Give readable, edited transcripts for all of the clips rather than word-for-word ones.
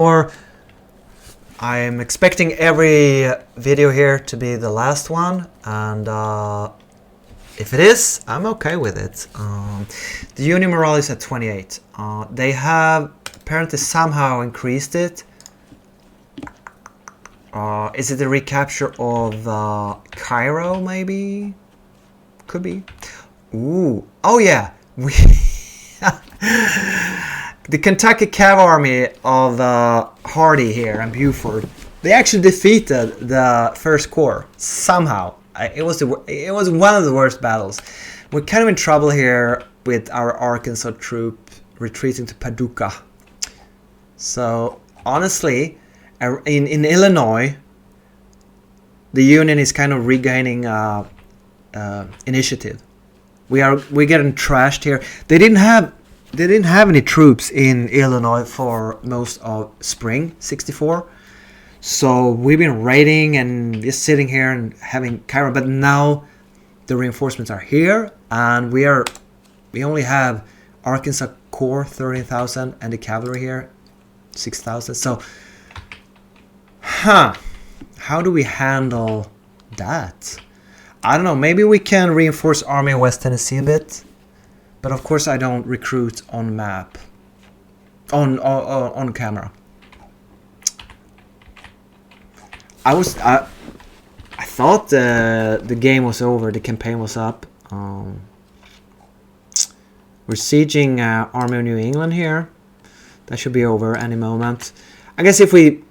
Or I'm expecting every video here to be the last one, and if it is, I'm okay with it. The Union morale is at 28. They have apparently somehow increased it. Is it the recapture of Cairo, maybe? Could be. Ooh. Oh yeah. We the Kentucky Cavalry of Hardy here and Buford. They actually defeated the First Corps somehow. It was one of the worst battles. We're kind of in trouble here with our Arkansas troop retreating to Paducah. So honestly, in Illinois, the Union is kind of regaining initiative. We're getting trashed here. They didn't have any troops in Illinois for most of spring '64, so we've been raiding and just sitting here and having Cairo. But now the reinforcements are here, and we only have Arkansas Corps 13,000 and the cavalry here 6,000. So, how do we handle that? I don't know. Maybe we can reinforce Army of West Tennessee a bit. But of course I don't recruit on map, on camera. I thought the game was over, the campaign was up. We're sieging Army of New England here. That should be over any moment. I guess if we...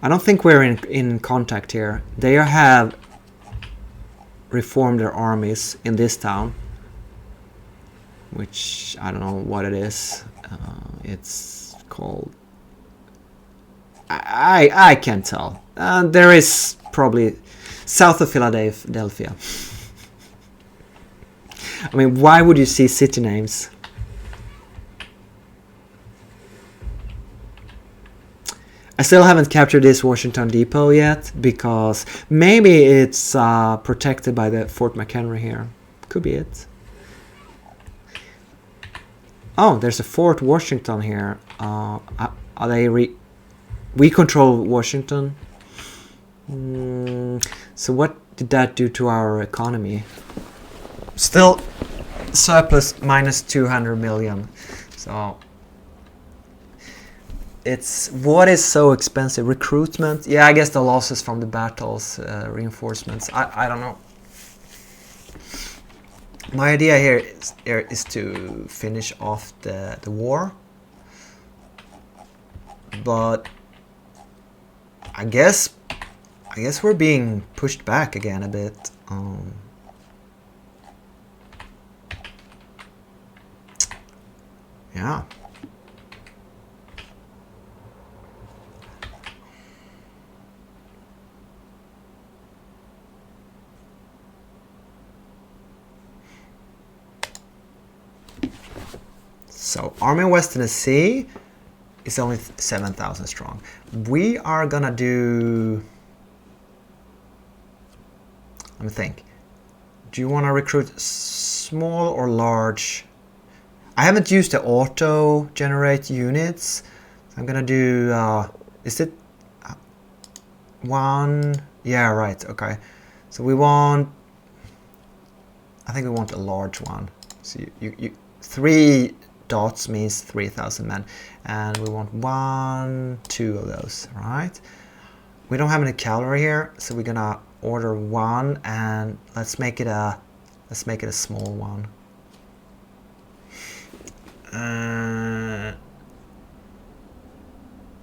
I don't think we're in contact here. They have reformed their armies in this town, which I don't know what it is. It's called... I can't tell. There is probably south of Philadelphia. I mean, why would you see city names? I still haven't captured this Washington Depot yet, because maybe it's protected by the Fort McHenry here. Could be it. Oh, there's a Fort Washington here. Are they we control Washington. So what did that do to our economy? Still surplus minus 200 million. So... what is so expensive? Recruitment? Yeah, I guess the losses from the battles, reinforcements. I don't know. My idea here is to finish off the war. But I guess we're being pushed back again a bit. Yeah. So, Army of West Tennessee is only 7,000 strong. We are gonna do... Let me think. Do you want to recruit small or large? I haven't used the auto-generate units. I'm gonna do... is it... one... Yeah, right, okay. So we want... I think we want a large one. So you 3 dots means 3,000 men, and we want 1, 2 of those, right? We don't have any cavalry here, so we're gonna order 1, and let's make it a small one.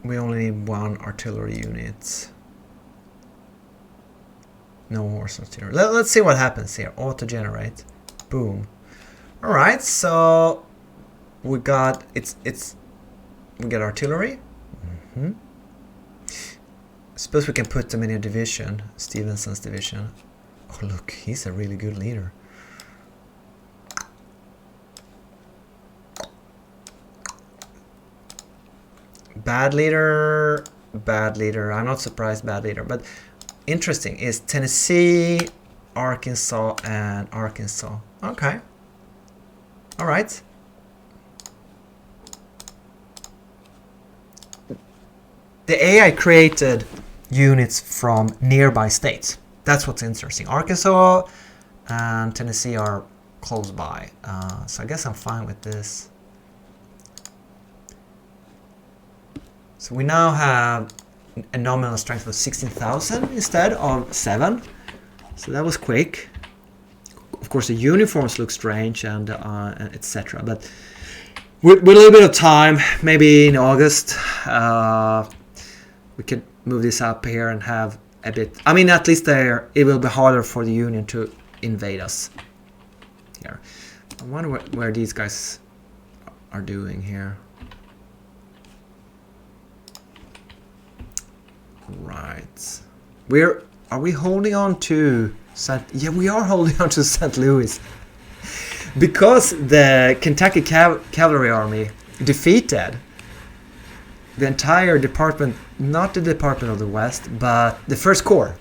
We only need 1 artillery unit. No horse artillery. Let's see what happens here. Auto generate. Boom. All right, so we got we got artillery. Suppose we can put them in a division, Stevenson's division. Oh look, he's a really good leader. Bad leader. I'm not surprised, bad leader. But interesting is Tennessee, Arkansas, and Arkansas. Okay. All right. The AI created units from nearby states. That's what's interesting. Arkansas and Tennessee are close by. So I guess I'm fine with this. So we now have a nominal strength of 16,000 instead of 7. So that was quick. Of course, the uniforms look strange and etc. But with a little bit of time, maybe in August, we could move this up here and have a bit. I mean, at least there it will be harder for the Union to invade us. Here, I wonder where these guys are doing here. Right, are we holding on to St. Yeah, we are holding on to St. Louis because the Kentucky Cavalry Army defeated the entire department, not the Department of the West, but the First Corps.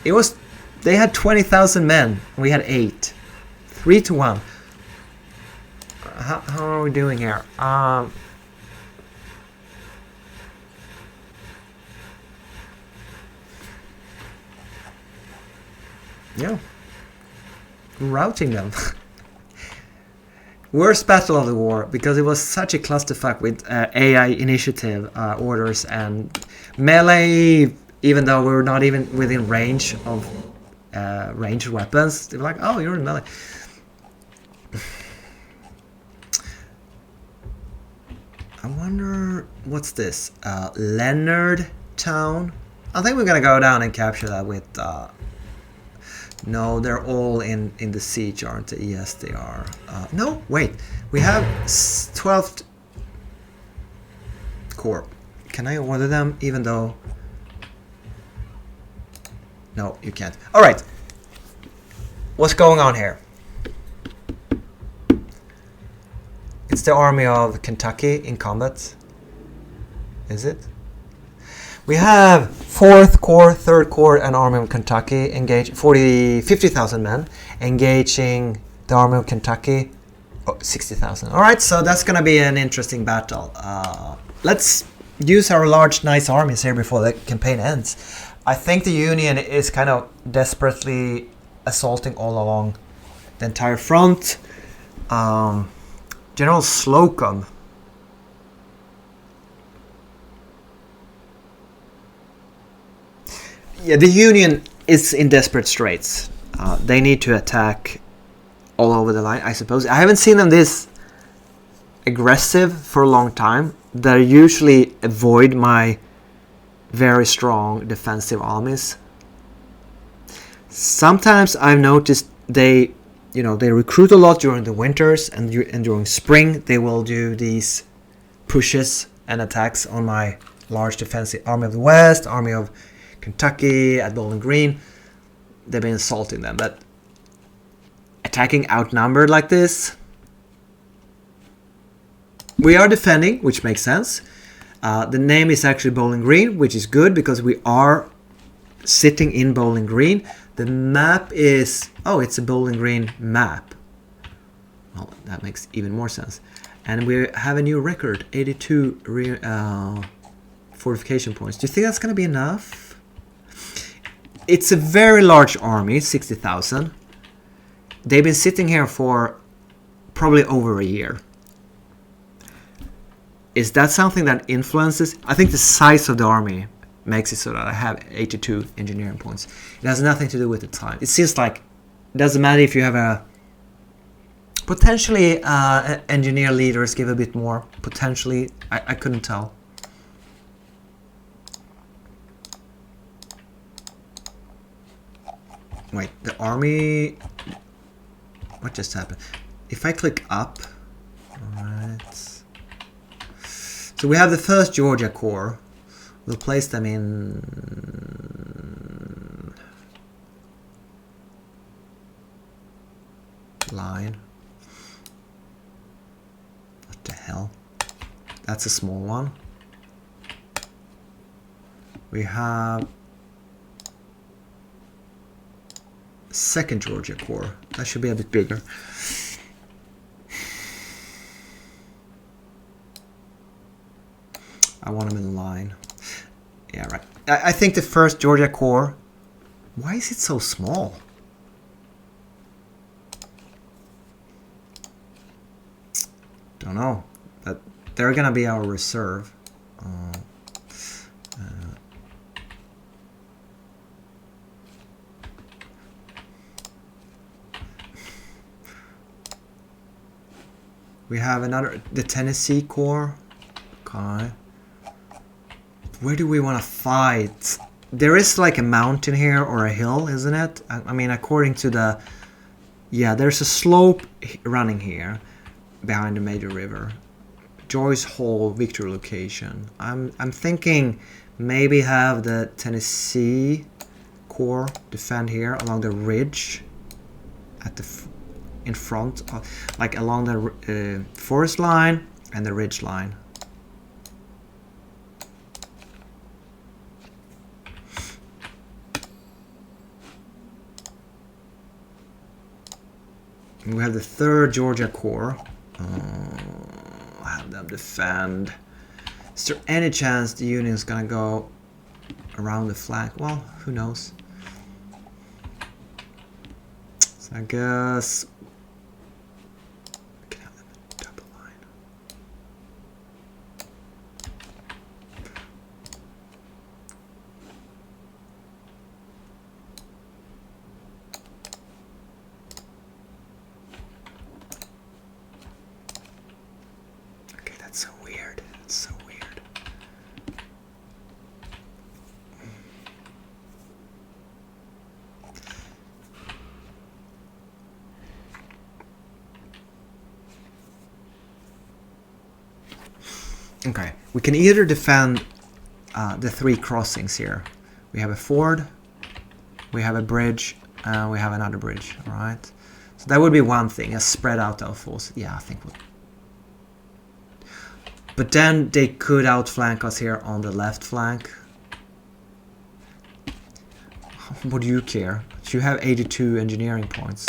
They had 20,000 men. We had 8, 3-1. How are we doing here? Yeah, routing them. Worst battle of the war because it was such a clusterfuck with AI initiative orders and melee. Even though we were not even within range of ranged weapons, they were like, "Oh, you're in melee." I wonder what's this? Leonard Town. I think we're gonna go down and capture that with. No, they're all in the siege, aren't they? Yes, they are. No, wait. We have 12th Corps. Can I order them even though... No, you can't. All right. What's going on here? It's the Army of Kentucky in combat. Is it? We have 4th Corps, 3rd Corps, and Army of Kentucky engaged 50,000 men engaging the Army of Kentucky 60,000. All right, so that's gonna be an interesting battle. Let's use our large, nice armies here before the campaign ends. I think the Union is kind of desperately assaulting all along the entire front. General Slocum. Yeah, the Union is in desperate straits. They need to attack all over the line, I suppose. I haven't seen them this aggressive for a long time. They usually avoid my very strong defensive armies. Sometimes I've noticed they recruit a lot during the winters, and during spring they will do these pushes and attacks on my large defensive Army of the West, Army of Kentucky at Bowling Green. They've been assaulting them, but attacking outnumbered like this, we are defending, which makes sense. The name is actually Bowling Green, which is good because we are sitting in Bowling Green. The map is, it's a Bowling Green map. Well, that makes even more sense. And we have a new record, 82 fortification points. Do you think that's going to be enough? It's a very large army, 60,000. They've been sitting here for probably over a year. Is that something that influences? I think the size of the army makes it so that I have 82 engineering points. It has nothing to do with the time. It seems like it doesn't matter if you have a... Potentially engineer leaders give a bit more. Potentially, I couldn't tell. Wait, the army... What just happened? If I click up... Alright. So we have the 1st Georgia Corps. We'll place them in... line. What the hell? That's a small one. We have... 2nd Georgia Corps. That should be a bit bigger. I want them in line. Yeah, right. I think the first Georgia Corps... Why is it so small? Don't know. But they're gonna be our reserve. We have another, the Tennessee Corps. Okay. Where do we want to fight? There is like a mountain here or a hill, isn't it? I mean, according to the... Yeah, there's a slope running here behind the major river. Joyce Hall, Victory location. I'm thinking maybe have the Tennessee Corps defend here along the ridge at the in front, like along the forest line and the ridge line. And we have the 3rd Georgia Corps. Have them defend. Is there any chance the Union is gonna go around the flank? Well, who knows? So I guess we can have them in double line. Okay, that's so weird. That's so weird. Okay, we can either defend the 3 crossings here. We have a ford, we have a bridge, and we have another bridge, alright? So that would be one thing, a spread out our force. Yeah, I think we'll... But then they could outflank us here on the left flank. What do you care? You have 82 engineering points.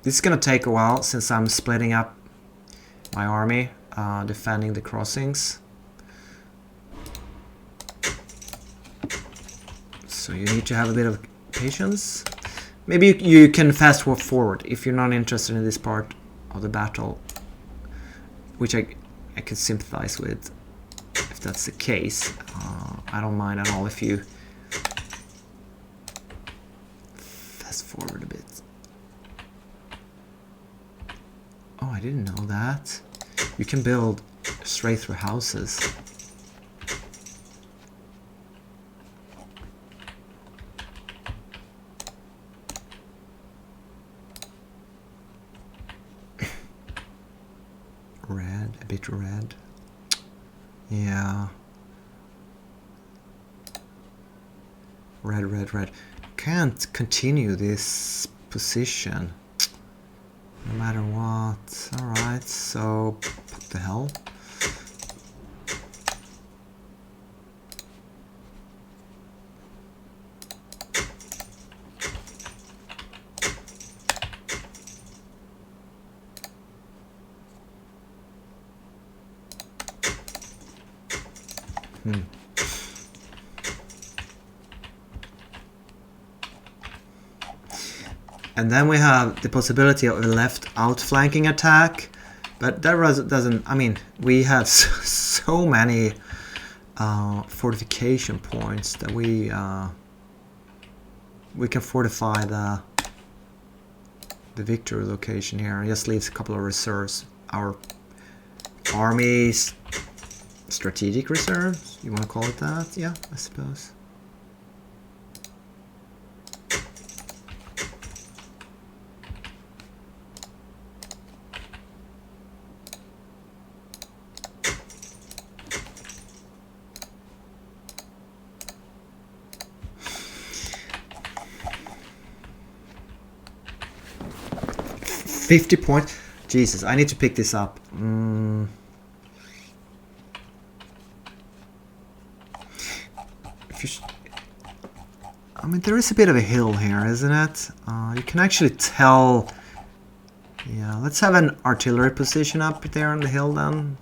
This is gonna take a while since I'm splitting up my army, defending the crossings. So you need to have a bit of patience. Maybe you can fast forward if you're not interested in this part of the battle, which I could sympathize with if that's the case. I don't mind at all if you fast forward a bit. Oh, I didn't know that. You can build straight through houses. Red, a bit red. Yeah. Red, red, red. Can't continue this position. No matter what. Alright, so what the hell? And then we have the possibility of a left outflanking attack, but that doesn't. I mean, we have so many fortification points that we can fortify the victory location here and just leaves a couple of reserves. Our armies, strategic reserves. You want to call it that? Yeah, I suppose. $50 points. Jesus, I need to pick this up. I mean, there is a bit of a hill here, isn't it? You can actually tell. Yeah, let's have an artillery position up there on the hill then.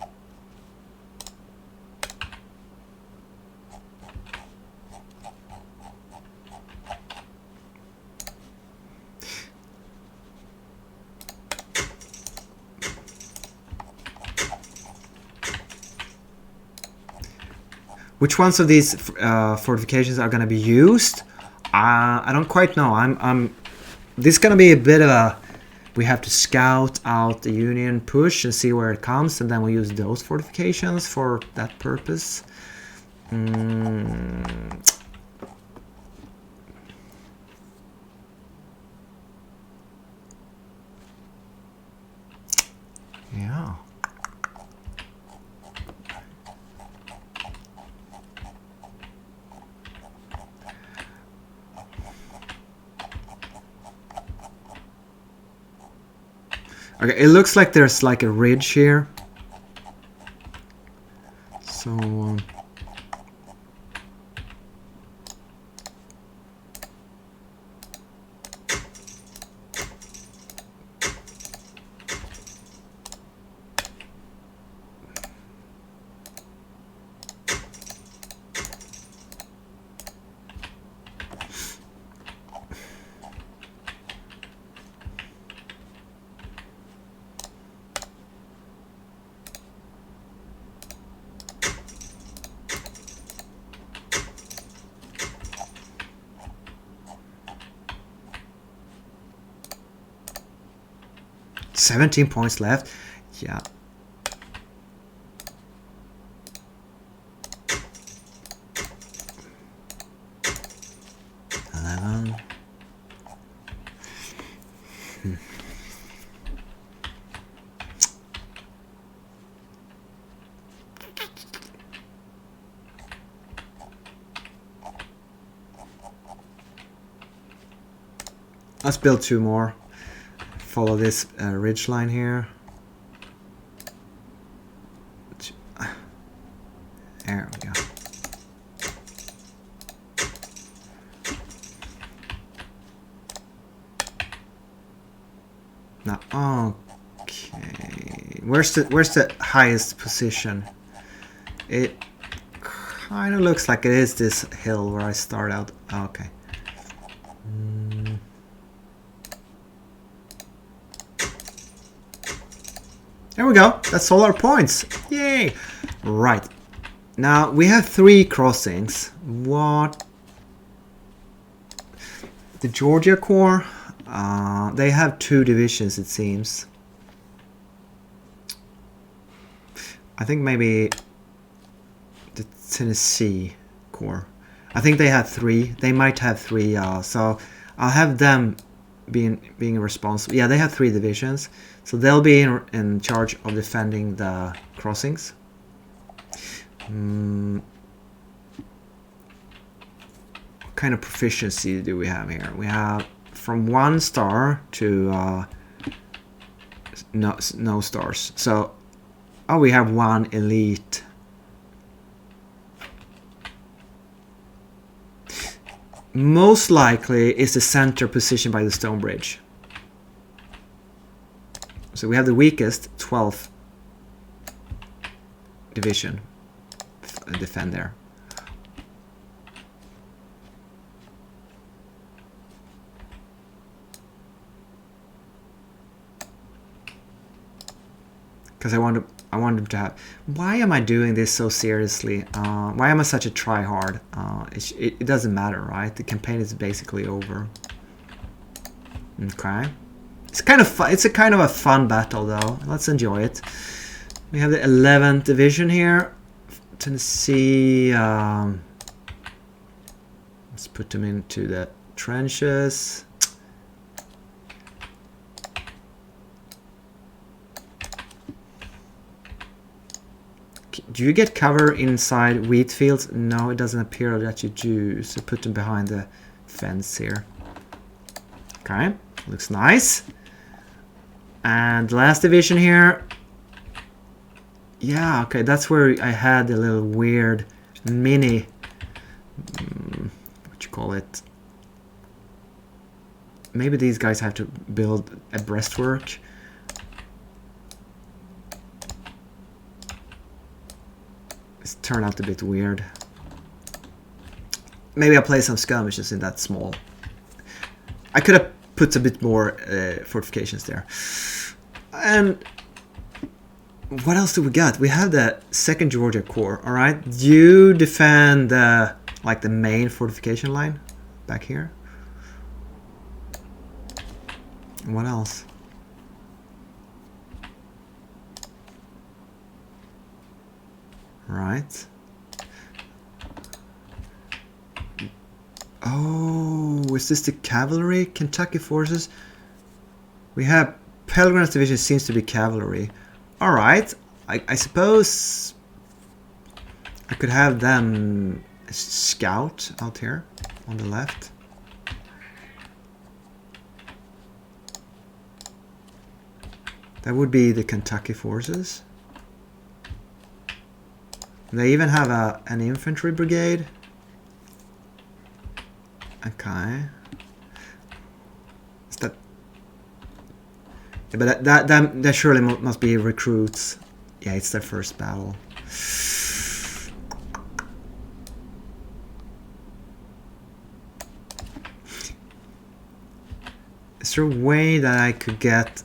Which ones of these fortifications are going to be used? I don't quite know. This is going to be a bit of a... We have to scout out the Union push and see where it comes, and then we use those fortifications for that purpose. Yeah. Okay, it looks like there's like a ridge here. So... "17 points left." Yeah. Let's build 2 more. Follow this ridge line here. There we go. Now, okay. Where's the highest position? It kind of looks like it is this hill where I start out. Okay. There we go. That's all our points. Yay! Right. Now we have 3 crossings. What? The Georgia Corps. They have 2 divisions, it seems. I think maybe the Tennessee Corps. I think they have 3. They might have 3. So I'll have them being responsible. Yeah, they have 3 divisions, so they'll be in charge of defending the crossings. What kind of proficiency do we have here? We have from 1 star to no stars. So, oh, we have 1 elite. Most likely is the center position by the stone bridge. So we have the weakest 12th division defend there. Because I want them to have... Why am I doing this so seriously? Why am I such a try-hard? It doesn't matter, right? The campaign is basically over. Okay. It's kind of fun. It's a kind of a fun battle, though. Let's enjoy it. We have the 11th division here. Tennessee... let's put them into the trenches. Do you get cover inside wheat fields? No, it doesn't appear that you do. So put them behind the fence here. Okay, looks nice. And last division here. Yeah, okay, that's where I had a little weird mini, what you call it, maybe these guys have to build a breastwork. It's turned out a bit weird. Maybe I'll play some skirmishes in that small. I could have put a bit more fortifications there. And what else do we got? We have the 2nd Georgia Corps. All right, you defend like the main fortification line back here. And what else? Right. Oh, is this the cavalry? Kentucky forces? We have Pelgrim's division seems to be cavalry. Alright, I suppose I could have them scout out here on the left. That would be the Kentucky forces. They even have an infantry brigade. Okay. Is that? Yeah, but that surely must be recruits. Yeah, it's their first battle. Is there a way that I could get?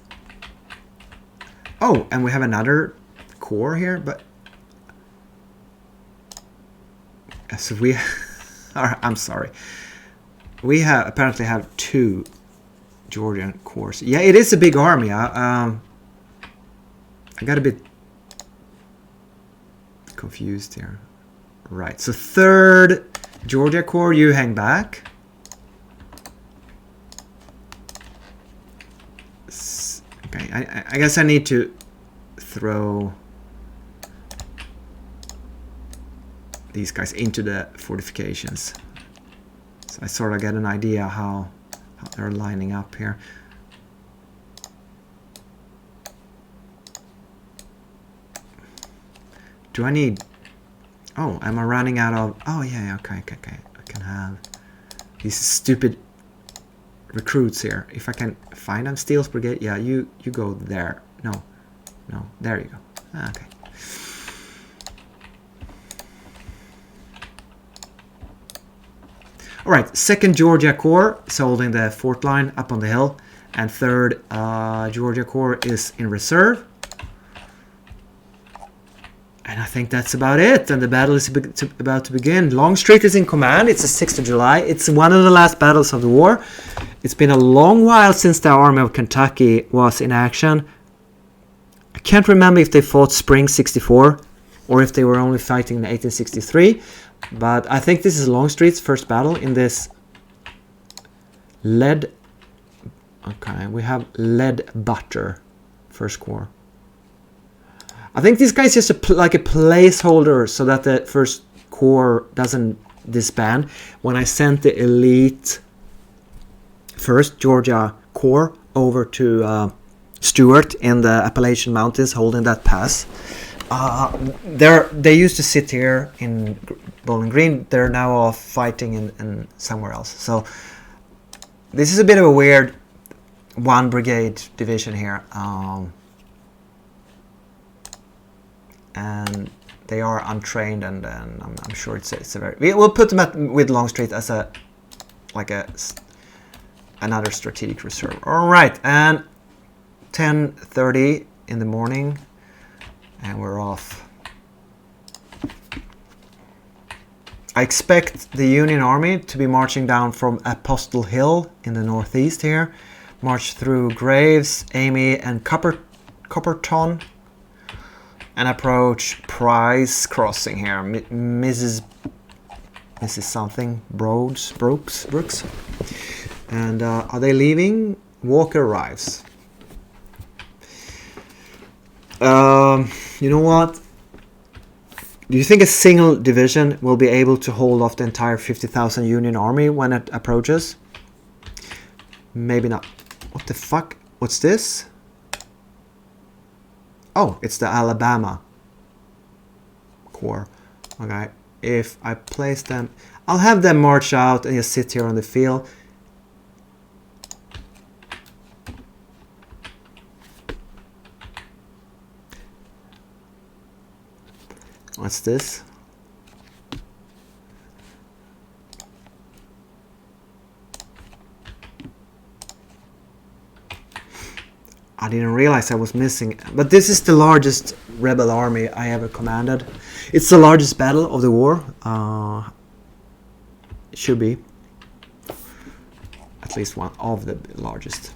Oh, and we have another corps here, but so we. I'm sorry. We have apparently have 2 Georgian corps. Yeah, it is a big army. I got a bit confused here. Right. So 3rd Georgia Corps, you hang back. Okay. I guess I need to throw these guys into the fortifications. So I sort of get an idea how they're lining up here. Do I need... Oh, am I running out of... Oh, yeah, okay. I can have these stupid recruits here. If I can find them. Steele's Brigade. Yeah, you go there. No, there you go. Okay. All right, 2nd Georgia Corps is holding the fort line up on the hill, and 3rd Georgia Corps is in reserve. And I think that's about it. And the battle is about to begin. Longstreet is in command. It's the 6th of July. It's one of the last battles of the war. It's been a long while since the Army of Kentucky was in action. I can't remember if they fought Spring 64 or if they were only fighting in 1863. But I think this is Longstreet's first battle in this lead. Okay, we have lead butter, 1st Corps. I think this guy's just like a placeholder so that the 1st Corps doesn't disband. When I sent the elite 1st Georgia Corps over to Stuart in the Appalachian Mountains, holding that pass. They used to sit here in Bowling Green. They're now off fighting in somewhere else. So this is a bit of a weird 1 brigade division here, and they are untrained, and I'm sure it's a very. We'll put them with Longstreet as another strategic reserve. All right, and 10:30 in the morning. And we're off. I expect the Union Army to be marching down from Apostle Hill in the northeast here. March through Graves, Amy, and Copperton. And approach Price Crossing here. Mrs. something. Brooks. And are they leaving? Walker arrives. You know what? Do you think a single division will be able to hold off the entire 50,000 Union Army when it approaches? Maybe not. What the fuck? What's this? Oh, it's the Alabama Corps. Okay. If I place them... I'll have them march out and just sit here on the field. What's this? I didn't realize I was missing, but this is the largest rebel army I ever commanded. It's the largest battle of the war. It should be at least one of the largest,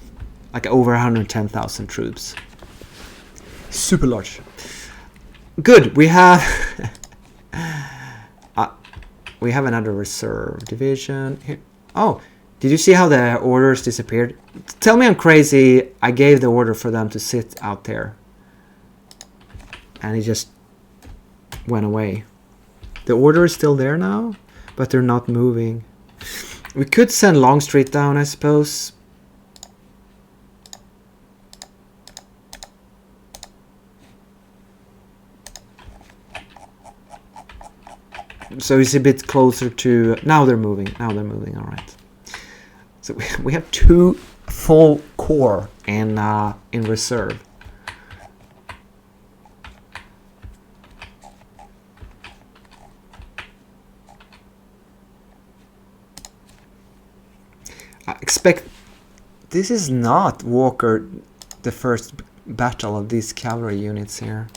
like over 110,000 troops. Super large. Good. We have we have another reserve division here. Oh. Did you see how the orders disappeared? Tell me I'm crazy. I gave the order for them to sit out there. And it just went away. The order is still there now, but they're not moving. We could send Longstreet down, I suppose. So it's a bit closer to... Now they're moving. Now they're moving, all right. So we have 2 full corps in reserve. I expect this is not Walker, the first battle of these cavalry units here.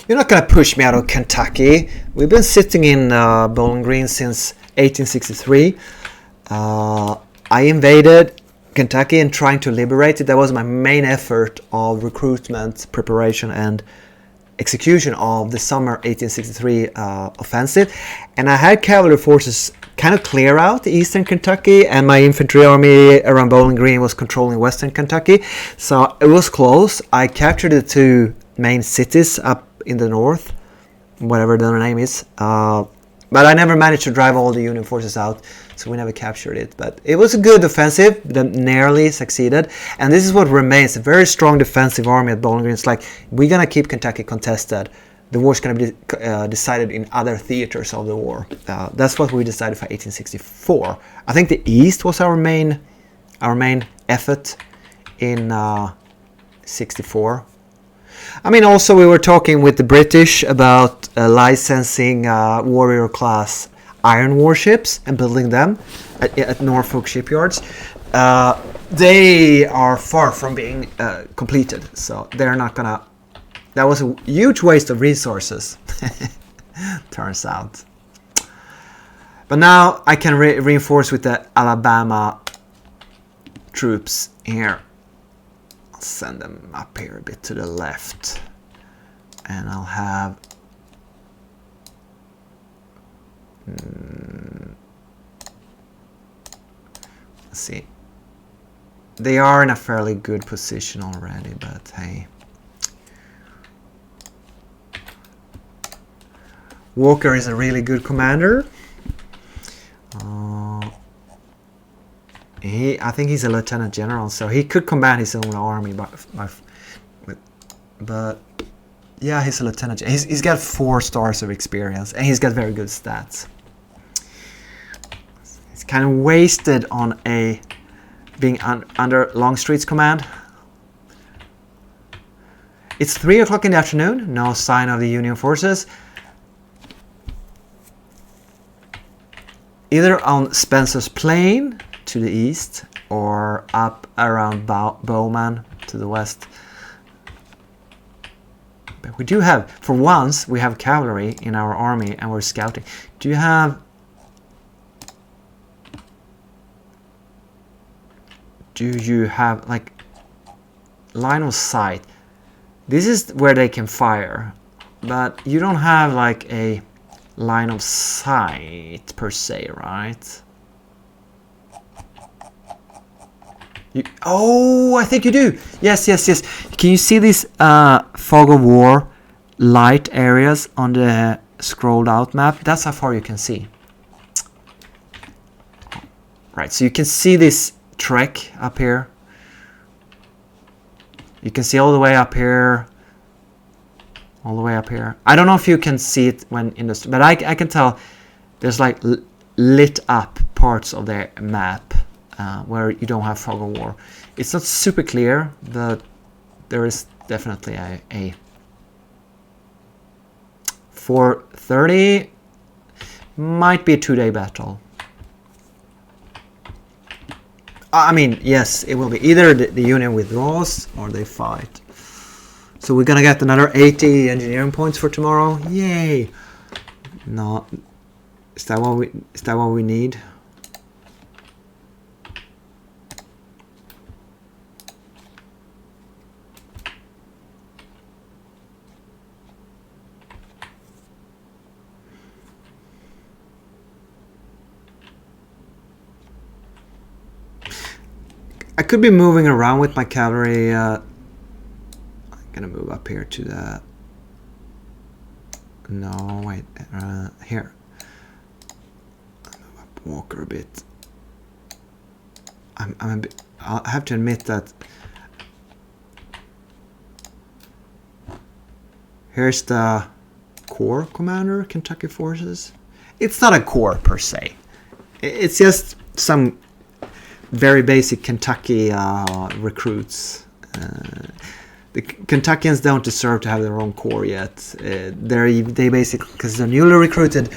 You're not gonna push me out of Kentucky. We've been sitting in Bowling Green since 1863. I invaded Kentucky and trying to liberate it. That was my main effort of recruitment, preparation, and execution of the summer 1863 offensive. And I had cavalry forces kind of clear out eastern Kentucky, and my infantry army around Bowling Green was controlling western Kentucky. So it was close. I captured the 2 main cities up in the north, whatever their name is, but I never managed to drive all the Union forces out, so we never captured it. But it was a good offensive that nearly succeeded, and this is what remains, a very strong defensive army at Bowling Green. It's like, we're gonna keep Kentucky contested. The war's gonna be decided in other theaters of the war. That's what we decided for 1864. I think the east was our main effort in 64. I mean, also we were talking with the British about licensing warrior class iron warships and building them at Norfolk shipyards. They are far from being completed, so they're not gonna... That was a huge waste of resources, turns out. But now I can reinforce with the Alabama troops here. Send them up here a bit to the left, and I'll have let's see, they are in a fairly good position already, but hey, Walker is a really good commander. I think he's a lieutenant general, so he could command his own army, but yeah, he's a lieutenant. He's got 4 stars of experience, and he's got very good stats. He's kind of wasted on being under Longstreet's command. It's 3 o'clock in the afternoon. No sign of the Union forces. Either on Spencer's Plain to the east, or up around Bowman to the west. But we do have, for once, we have cavalry in our army, and we're scouting. Do you have like line of sight? This is where they can fire, but you don't have like a line of sight per se, right? Oh, I think you do. Yes. Can you see these fog of war light areas on the scrolled out map? That's how far you can see. Right, so you can see this trek up here. You can see all the way up here. all the way up here. I don't know if you can see it when in the, but I can tell there's like lit up parts of the map where you don't have fog of war. It's not super clear, but there is definitely a 4:30 might be a 2-day battle. I mean, yes, it will be either the Union withdraws or they fight. So we're gonna get another 80 engineering points for tomorrow. Yay! No, is that what we need? I could be moving around with my cavalry. I'm gonna move up here to the. No, wait. Here. I'll move up Walker a bit. I'm a bit. I have to admit that. Here's the Corps Commander, Kentucky Forces. It's not a corps per se. It's just some very basic Kentucky recruits. The Kentuckians don't deserve to have their own corps yet. They basically, because they're newly recruited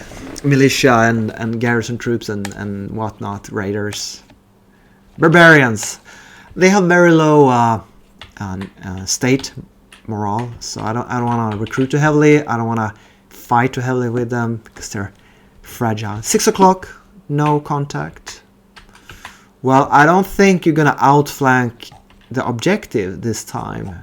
militia and garrison troops and whatnot, raiders, barbarians. They have very low state morale, so I don't want to recruit too heavily. I don't want to fight too heavily with them because they're fragile. 6 o'clock, no contact. Well, I don't think you're gonna outflank the objective this time.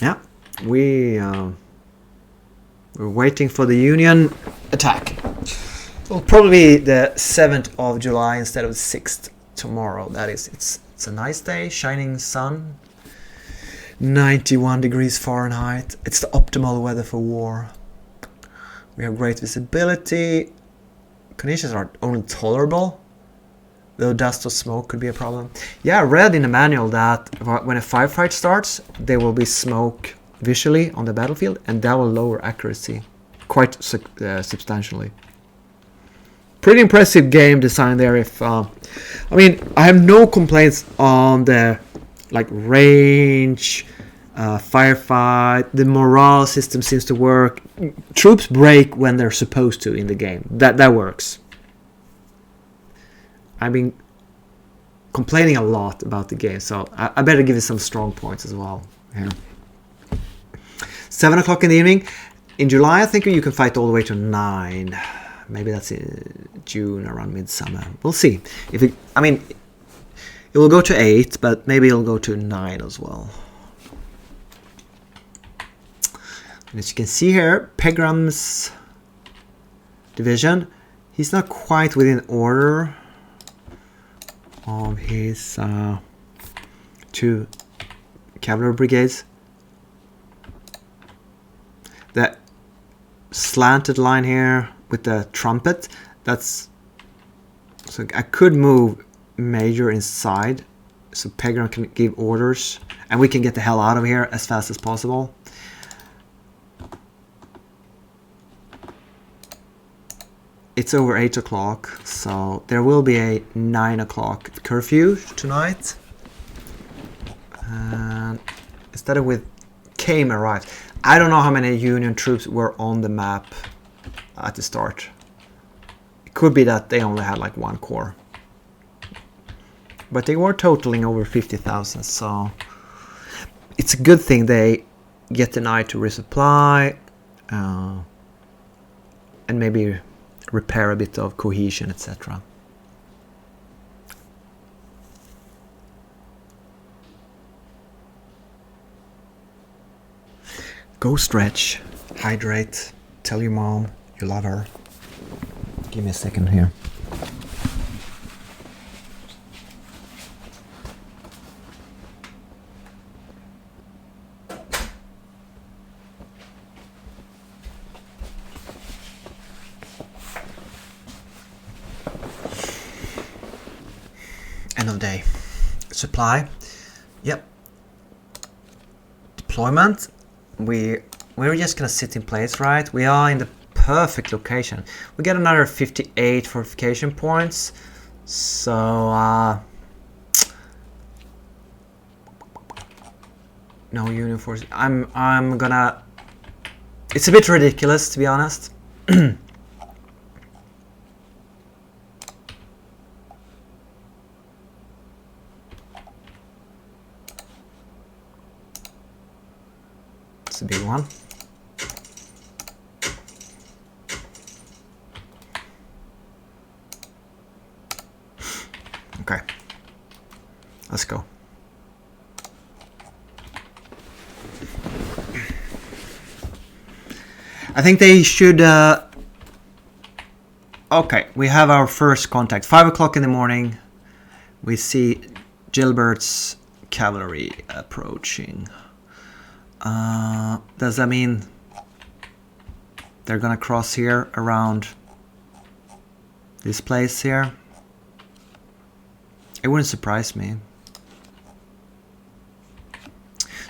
Yeah, we're waiting for the Union attack. It'll probably be the 7th of July instead of the 6th tomorrow. That is, it's a nice day, shining sun. 91 degrees Fahrenheit. It's the optimal weather for war. We have great visibility. Conditions are only tolerable, though dust or smoke could be a problem. Yeah, I read in the manual that when a firefight starts, there will be smoke visually on the battlefield, and that will lower accuracy quite substantially. Pretty impressive game design there. If I mean, I have no complaints on the like range, firefight. The morale system seems to work. Troops break when they're supposed to in the game. That works. I've been complaining a lot about the game, so I better give it some strong points as well here. 7 o'clock in the evening. In July, I think you can fight all the way to 9. Maybe that's in June, around midsummer. We'll see. I mean, it will go to 8, but maybe it'll go to 9 as well. And as you can see here, Pegram's division, he's not quite within order of his 2 cavalry brigades. The slanted line here with the trumpet, that's, so I could move Major inside so Pegram can give orders and we can get the hell out of here as fast as possible. It's over 8 o'clock, so there will be a 9 o'clock curfew tonight. And instead of with came arrived. I don't know how many Union troops were on the map at the start. It could be that they only had like 1 corps. But they were totaling over 50,000, so it's a good thing they get the night to resupply and maybe repair a bit of cohesion, etc. Go stretch, hydrate, tell your mom you love her. Give me a second here. End of day. Supply. Yep. Deployment. We're just gonna sit in place, right? We are in the perfect location. We get another 58 fortification points. So no Union force. I'm gonna. It's a bit ridiculous, to be honest. It's a big one. Okay, let's go. I think they should. Okay, we have our first contact. 5 o'clock in the morning. We see Gilbert's cavalry approaching. Does that mean they're gonna cross here around this place here? It wouldn't surprise me.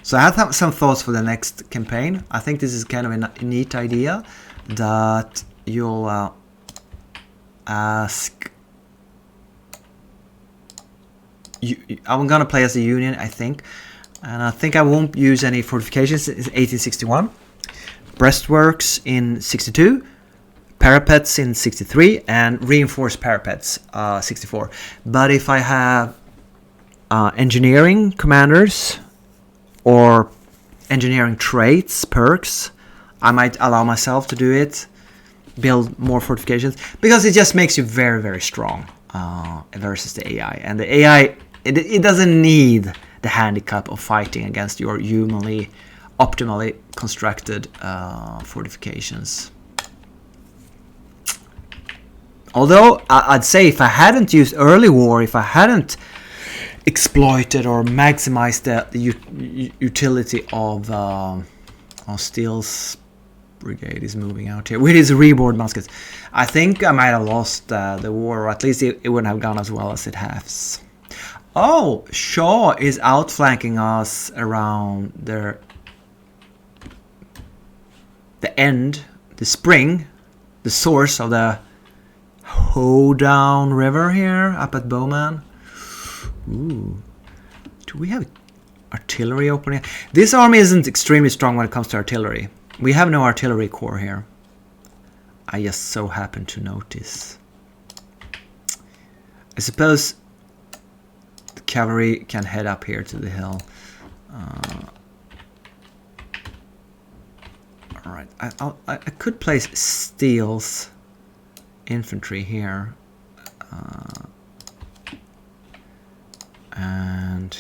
So I have some thoughts for the next campaign. I think this is kind of a neat idea that you'll ask. I'm gonna play as a union, I think. And I think I won't use any fortifications in 1861. Breastworks in 62. Parapets in 63. And reinforced parapets 64. But if I have engineering commanders or engineering traits, perks, I might allow myself to do it. Build more fortifications. Because it just makes you very, very strong versus the AI. And the AI, it doesn't need the handicap of fighting against your humanly, optimally constructed fortifications. Although I'd say if I hadn't used early war, if I hadn't exploited or maximized the utility of Steele's brigade is moving out here with his reboard muskets, I think I might have lost the war, or at least it wouldn't have gone as well as it has. Oh, Shaw is outflanking us around the end, the spring, the source of the Hoedown River here up at Bowman. Ooh, do we have artillery opening? This army isn't extremely strong when it comes to artillery. We have no artillery corps here. I just so happen to notice. I suppose cavalry can head up here to the hill. Alright, I could place Steele's infantry here. And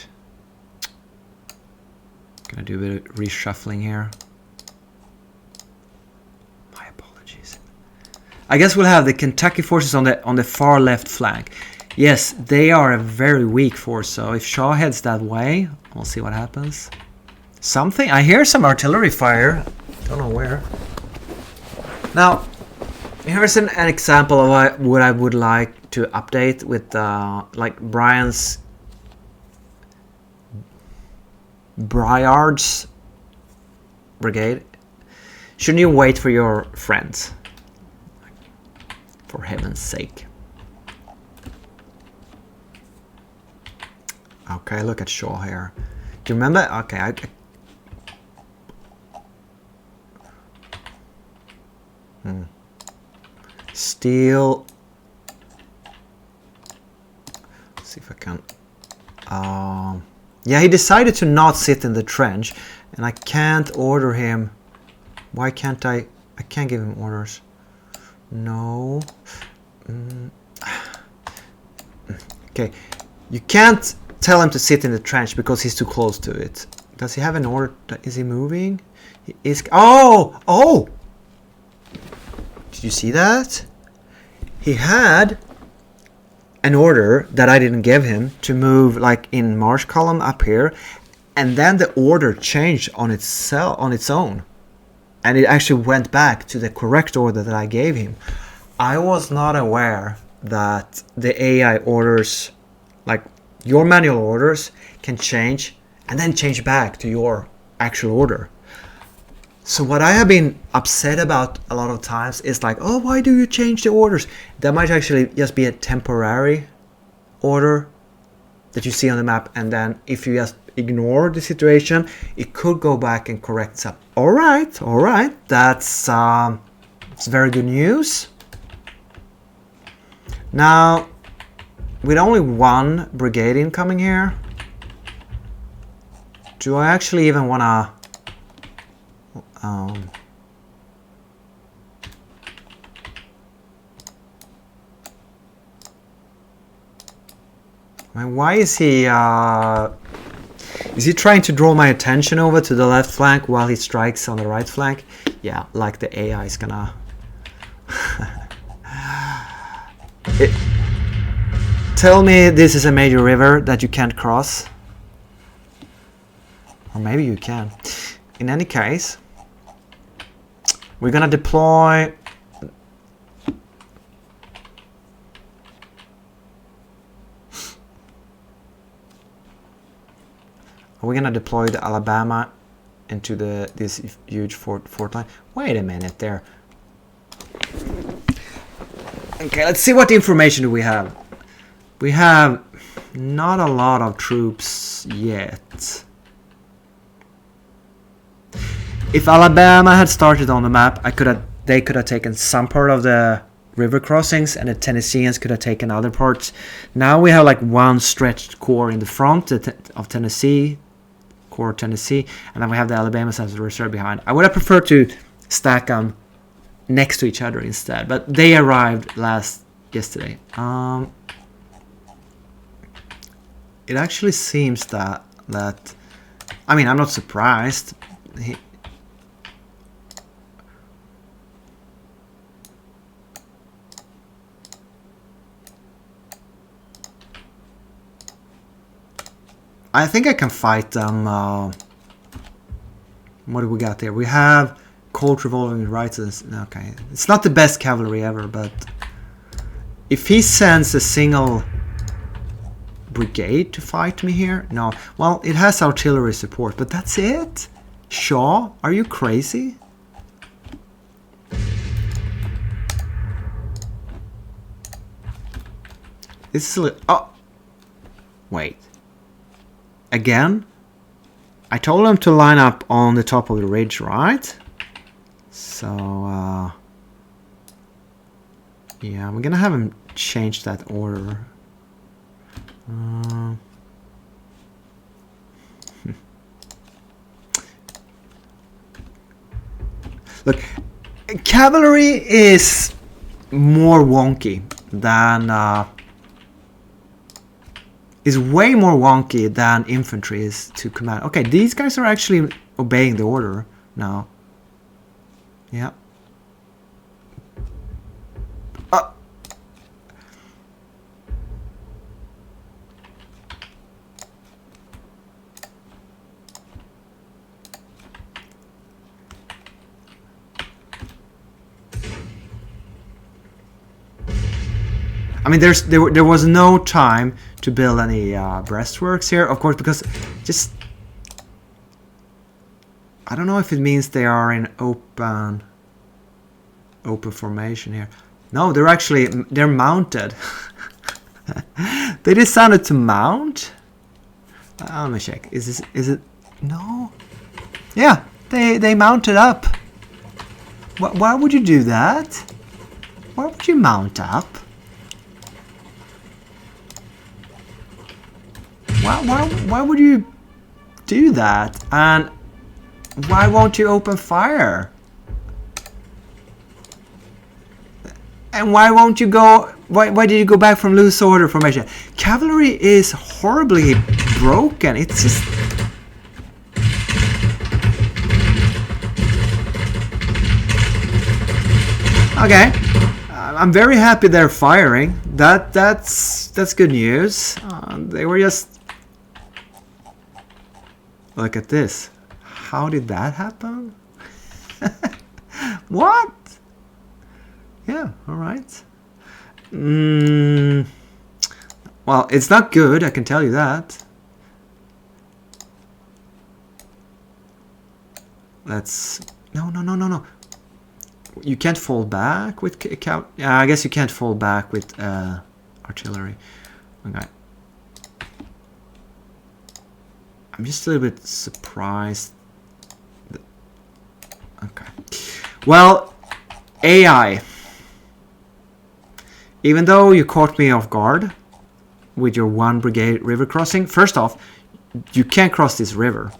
gonna do a bit of reshuffling here. My apologies. I guess we'll have the Kentucky forces on the far left flank. Yes, they are a very weak force, so if Shaw heads that way, we'll see what happens. Something, I hear some artillery fire. Don't know where. Now, here's an example of what I would like to update with like Brian's Briard's brigade. Shouldn't you wait for your friends? For heaven's sake. Okay, look at Shaw here. Do you remember? Okay, Steele. Let's see if I can. Yeah, he decided to not sit in the trench, and I can't order him. Why can't I? I can't give him orders. No. Okay, you can't tell him to sit in the trench because he's too close to it. Does he have an order? Is he moving? He is. Oh! Oh! Did you see that? He had an order that I didn't give him to move like in march column up here, and then the order changed on its own, and it actually went back to the correct order that I gave him. I was not aware that the AI orders, like your manual orders can change and then change back to your actual order. So what I have been upset about a lot of times is like, oh, why do you change the orders? That might actually just be a temporary order that you see on the map, and then if you just ignore the situation, it could go back and correct itself. All right, that's it's very good news. Now, with only one brigade incoming here, do I actually even want to I mean, why is he trying to draw my attention over to the left flank while he strikes on the right flank? Yeah, like the AI is gonna tell me this is a major river that you can't cross. Or maybe you can. In any case, we're gonna deploy the Alabama into this huge fort line. Wait a minute there. Okay, let's see what information do we have. We have not a lot of troops yet. If Alabama had started on the map, they could have taken some part of the river crossings, and the Tennesseans could have taken other parts. Now we have like one stretched core in the front of Tennessee, core Tennessee, and then we have the Alabamas as a reserve behind. I would have preferred to stack them next to each other instead, but they arrived yesterday. It actually seems that I mean, I'm not surprised. I think I can fight them. What do we got there? We have Colt revolving right. Okay, it's not the best cavalry ever, but if he sends a single brigade to fight me here, no. Well, it has artillery support, but that's it. Shaw, are you crazy? This is oh, wait. Again, I told him to line up on the top of the ridge, right? So, yeah, I'm gonna have him change that order. Look, cavalry is more wonky than is way more wonky than infantry is to command. Okay, these guys are actually obeying the order now. Yeah. I mean, there was no time to build any breastworks here, of course, because just I don't know if it means they are in open formation here. No, they're mounted. They decided to mount. Let me check. Is it? No. Yeah, they mounted up. Why would you do that? Why would you mount up? Why would you do that? And why won't you open fire? And why won't you go? Why did you go back from loose order formation? Cavalry is horribly broken. It's just. Okay. I'm very happy they're firing. That's good news. They were just. Look at this. How did that happen? What? Yeah, all right. Well, it's not good, I can tell you that. Let's... No, no, no, no, no. You can't fall back with count. Yeah, I guess you can't fall back with artillery. Okay. I'm just a little bit surprised. Okay. Well, AI. Even though you caught me off guard with your 1 brigade river crossing, first off, you can't cross this river.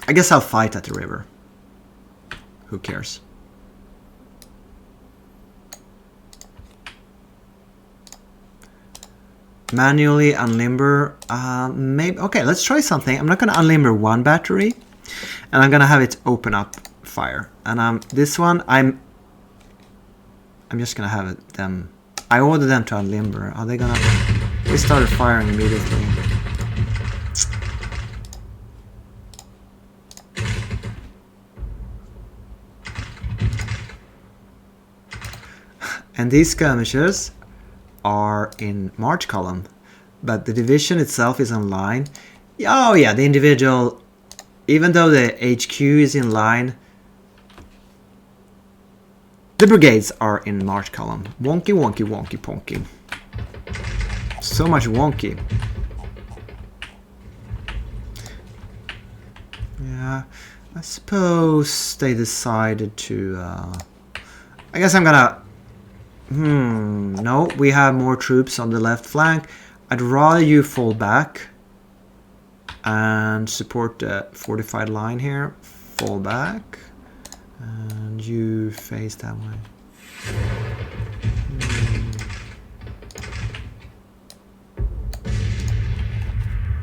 I guess I'll fight at the river. Who cares? Manually unlimber. Maybe. Okay, let's try something. I'm not going to unlimber 1 battery, and I'm going to have it open up fire. And this one, I'm just going to have them. I ordered them to unlimber. Are they going to? They started firing immediately. And these skirmishers are in march column, but the division itself is on line. Oh yeah, the individual, even though the HQ is in line, the brigades are in march column. Wonky, wonky, wonky, ponky. So much wonky. Yeah, I suppose they decided to... I guess I'm gonna... no, we have more troops on the left flank. I'd rather you fall back and support the fortified line here. Fall back. And you face that way.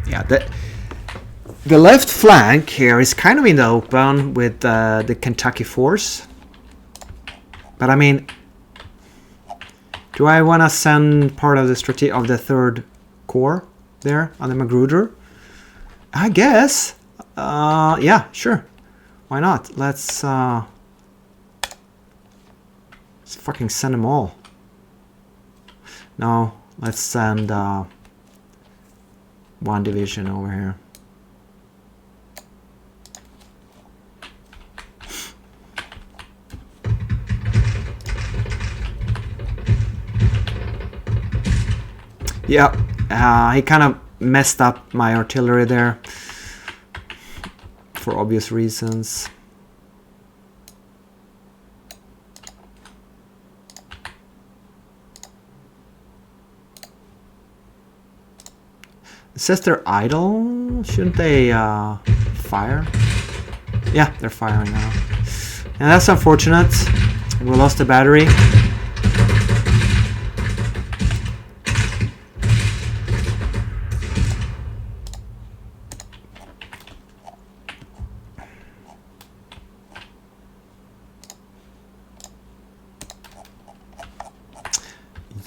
Yeah, the left flank here is kind of in the open with the Kentucky force. But I mean... Do I want to send part of the strategy of the 3rd Corps there on the Magruder? I guess. Yeah, sure. Why not? Let's fucking send them all. No, let's send 1 division over here. Yeah, he kind of messed up my artillery there for obvious reasons. It says they're idle. Shouldn't they fire? Yeah, they're firing now. And that's unfortunate. We lost the battery.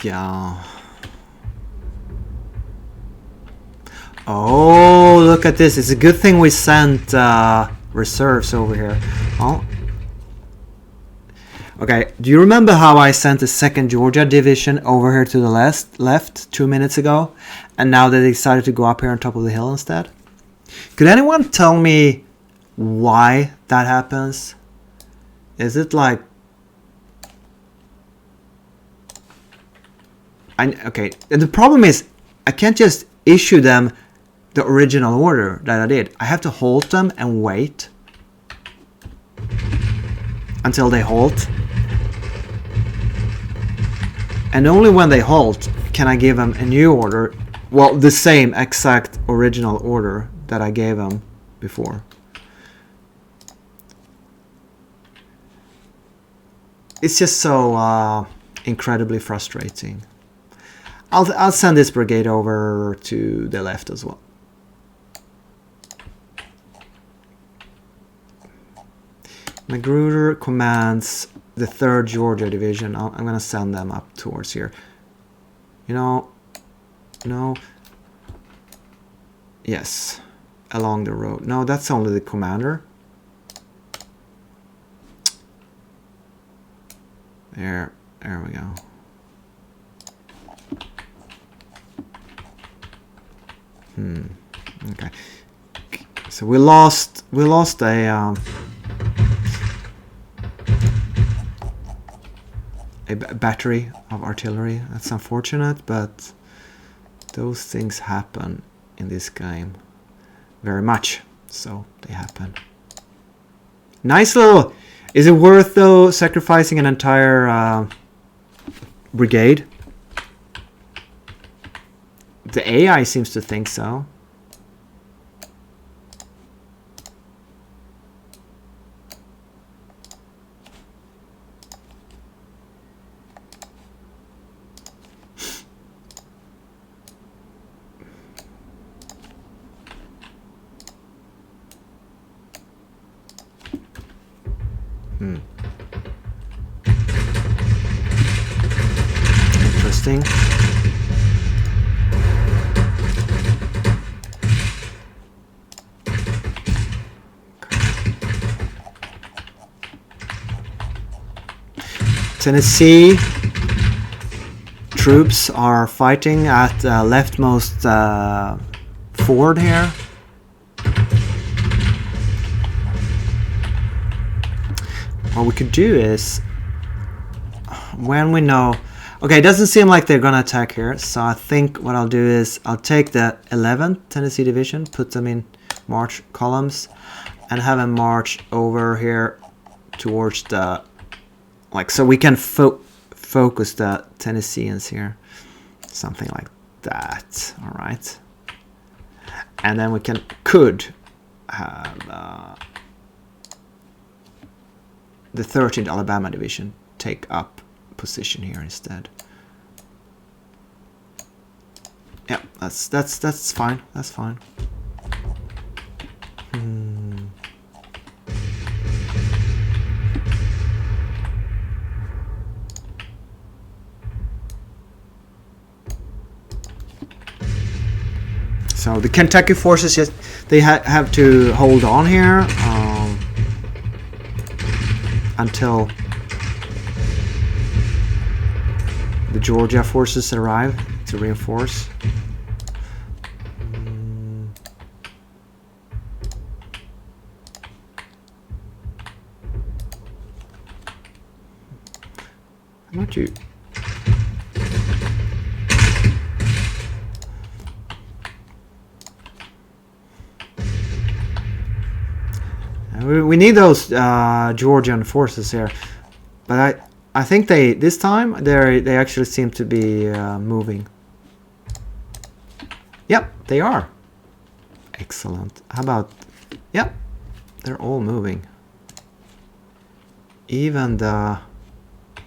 Yeah. Oh, look at this. It's a good thing we sent reserves over here. Oh. Okay, do you remember how I sent the 2nd Georgia Division over here to the left 2 minutes ago? And now they decided to go up here on top of the hill instead? Could anyone tell me why that happens? Is it like... Okay, and the problem is I can't just issue them the original order that I did. I have to halt them and wait until they halt. And only when they halt can I give them a new order. Well, the same exact original order that I gave them before. It's just so incredibly frustrating. I'll send this brigade over to the left as well. Magruder commands the 3rd Georgia Division. I'm going to send them up towards here. You know, no. Yes, along the road. No, that's only the commander. There we go. Okay. So we lost a battery of artillery. That's unfortunate, but those things happen in this game very much. So they happen. Nice little. Is it worth though sacrificing an entire brigade? The AI seems to think so. Interesting. Tennessee troops are fighting at leftmost ford here. What we could do is, when we know, okay, it doesn't seem like they're gonna attack here, so I think what I'll do is I'll take the 11th Tennessee Division, put them in march columns, and have them march over here towards the, like, so we can focus the Tennesseans here, something like that. All right, and then we could have the 13th Alabama Division take up position here instead. Yeah, that's fine. That's fine. So the Kentucky forces they have to hold on here until the Georgia forces arrive to reinforce. How about you? We need those Georgian forces here, but I think this time they actually seem to be moving. Yep, they are. Excellent. How about, yep, they're all moving. Even the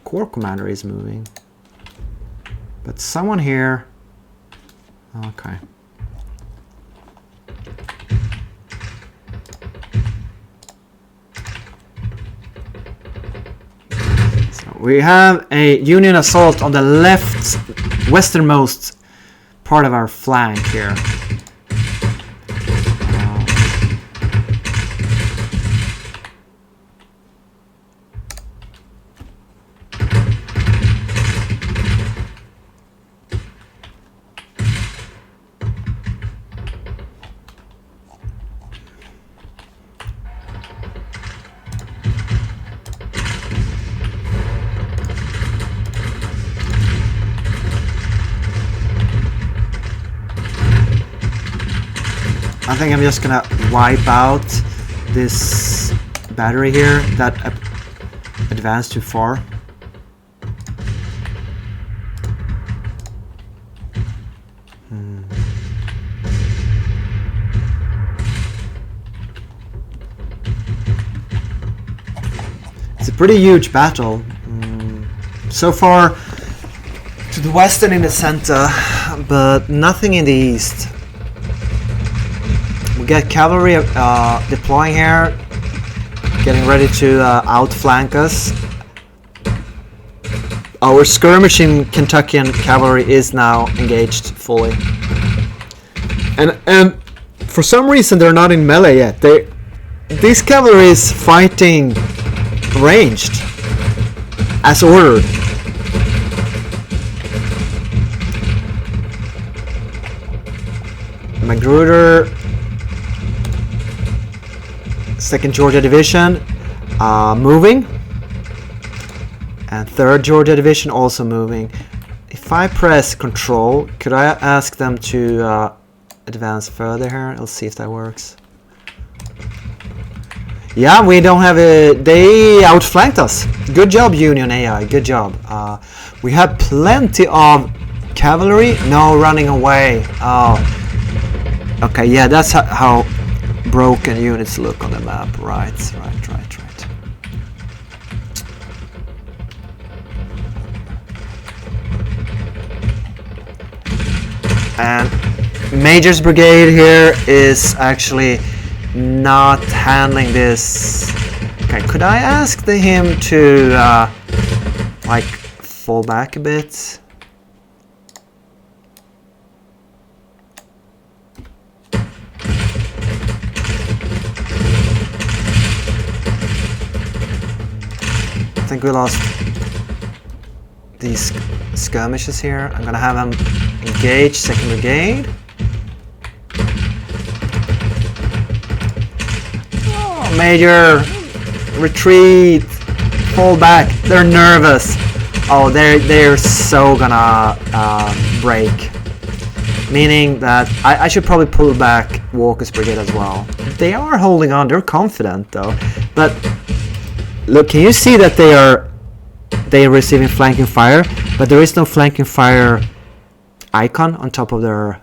corps commander is moving. But someone here, okay. We have a Union assault on the left westernmost part of our flank here. I think I'm just gonna wipe out this battery here that advanced too far. It's a pretty huge battle. So far to the west and in the center, but nothing in the east. We get cavalry deploying here, getting ready to outflank us. Our skirmishing Kentuckian cavalry is now engaged fully, and for some reason they're not in melee yet. This cavalry is fighting ranged, as ordered. Magruder, 2nd Georgia Division, moving, and 3rd Georgia Division also moving. If I press Control, could I ask them to advance further here? Let's see if that works. Yeah, we don't have a... They outflanked us. Good job, Union AI. Good job. We have plenty of cavalry. No running away. Oh. Okay, yeah, that's how broken units look on the map. Right. And Major's brigade here is actually not handling this. Okay, could I ask him to like fall back a bit? I think we lost these skirmishes here. I'm gonna have them engage 2nd Brigade. Oh, Major, retreat, fall back. They're nervous. Oh, they're so gonna break. Meaning that I should probably pull back Walker's brigade as well. They are holding on. They're confident though, but. Look, can you see that they are receiving flanking fire, but there is no flanking fire icon on top of their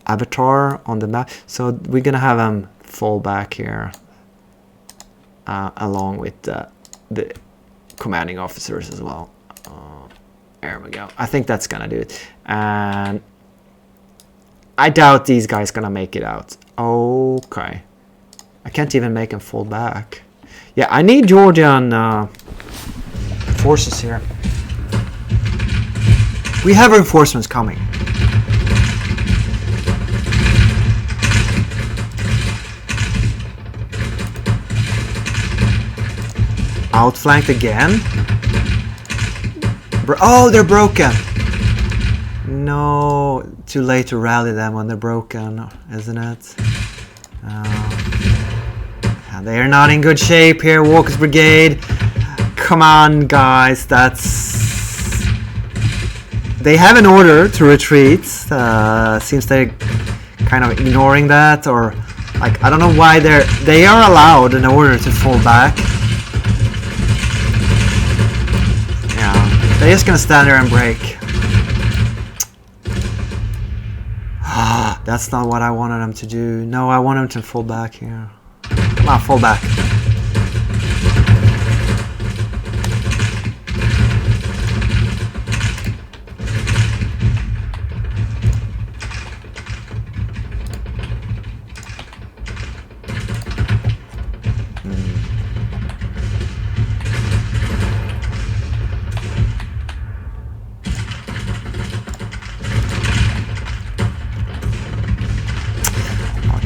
avatar on the map, so we're gonna have them fall back here along with the commanding officers as well. There we go. I think that's gonna do it, and I doubt these guys gonna make it out. Okay, I can't even make them fall back. Yeah, I need Georgian forces here. We have reinforcements coming. Outflanked again. Oh, they're broken. No, too late to rally them when they're broken, isn't it? They are not in good shape here, Walker's brigade. Come on, guys, they have an order to retreat. Seems they're kind of ignoring that, or like I don't know why they are allowed an order to fall back. Yeah, they're just gonna stand there and break. That's not what I wanted them to do. No, I want them to fall back here. Come on, fall back.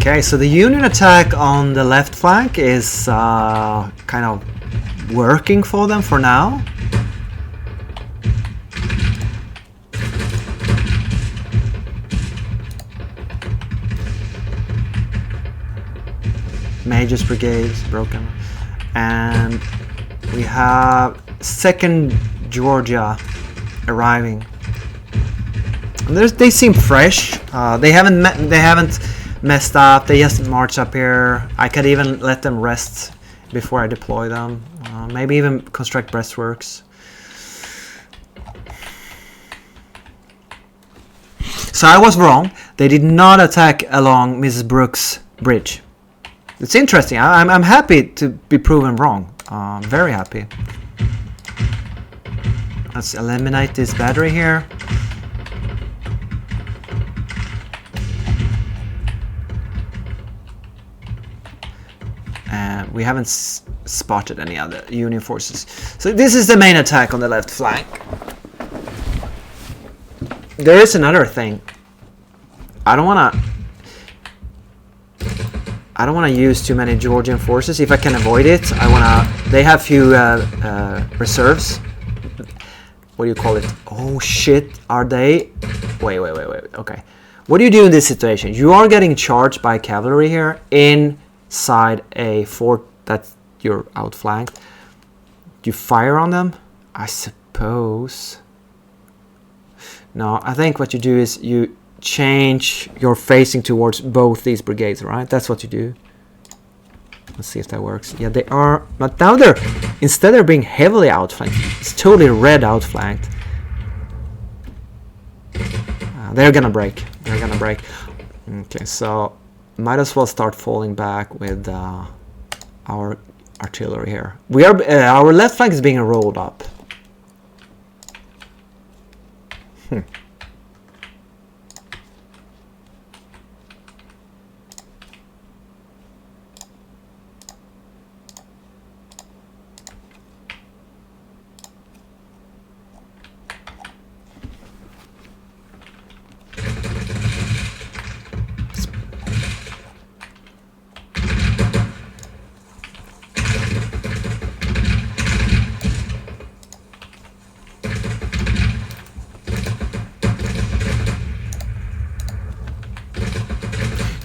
Okay, so the Union attack on the left flank is kind of working for them for now. Major's brigade is broken. And we have 2nd Georgia arriving. And they seem fresh. They haven't messed up. They just march up here. I could even let them rest before I deploy them. Maybe even construct breastworks. So I was wrong. They did not attack along Mrs. Brooks' bridge. It's interesting. I'm happy to be proven wrong. Very happy. Let's eliminate this battery here. We haven't spotted any other Union forces. So this is the main attack on the left flank. There is another thing. I don't wanna use too many Georgian forces if I can avoid it. They have few reserves, what do you call it? Oh shit, are they? Wait, okay. What do you do in this situation? You are getting charged by cavalry here inside a fort that you're outflanked. Do you fire on them? I suppose. No, I think what you do is you change your facing towards both these brigades, right? That's what you do. Let's see if that works. Yeah, they are, but now they're, instead of being heavily outflanked, it's totally red outflanked. They're gonna break. They're gonna break. Okay, so might as well start falling back with our artillery here. We are our left flank is being rolled up.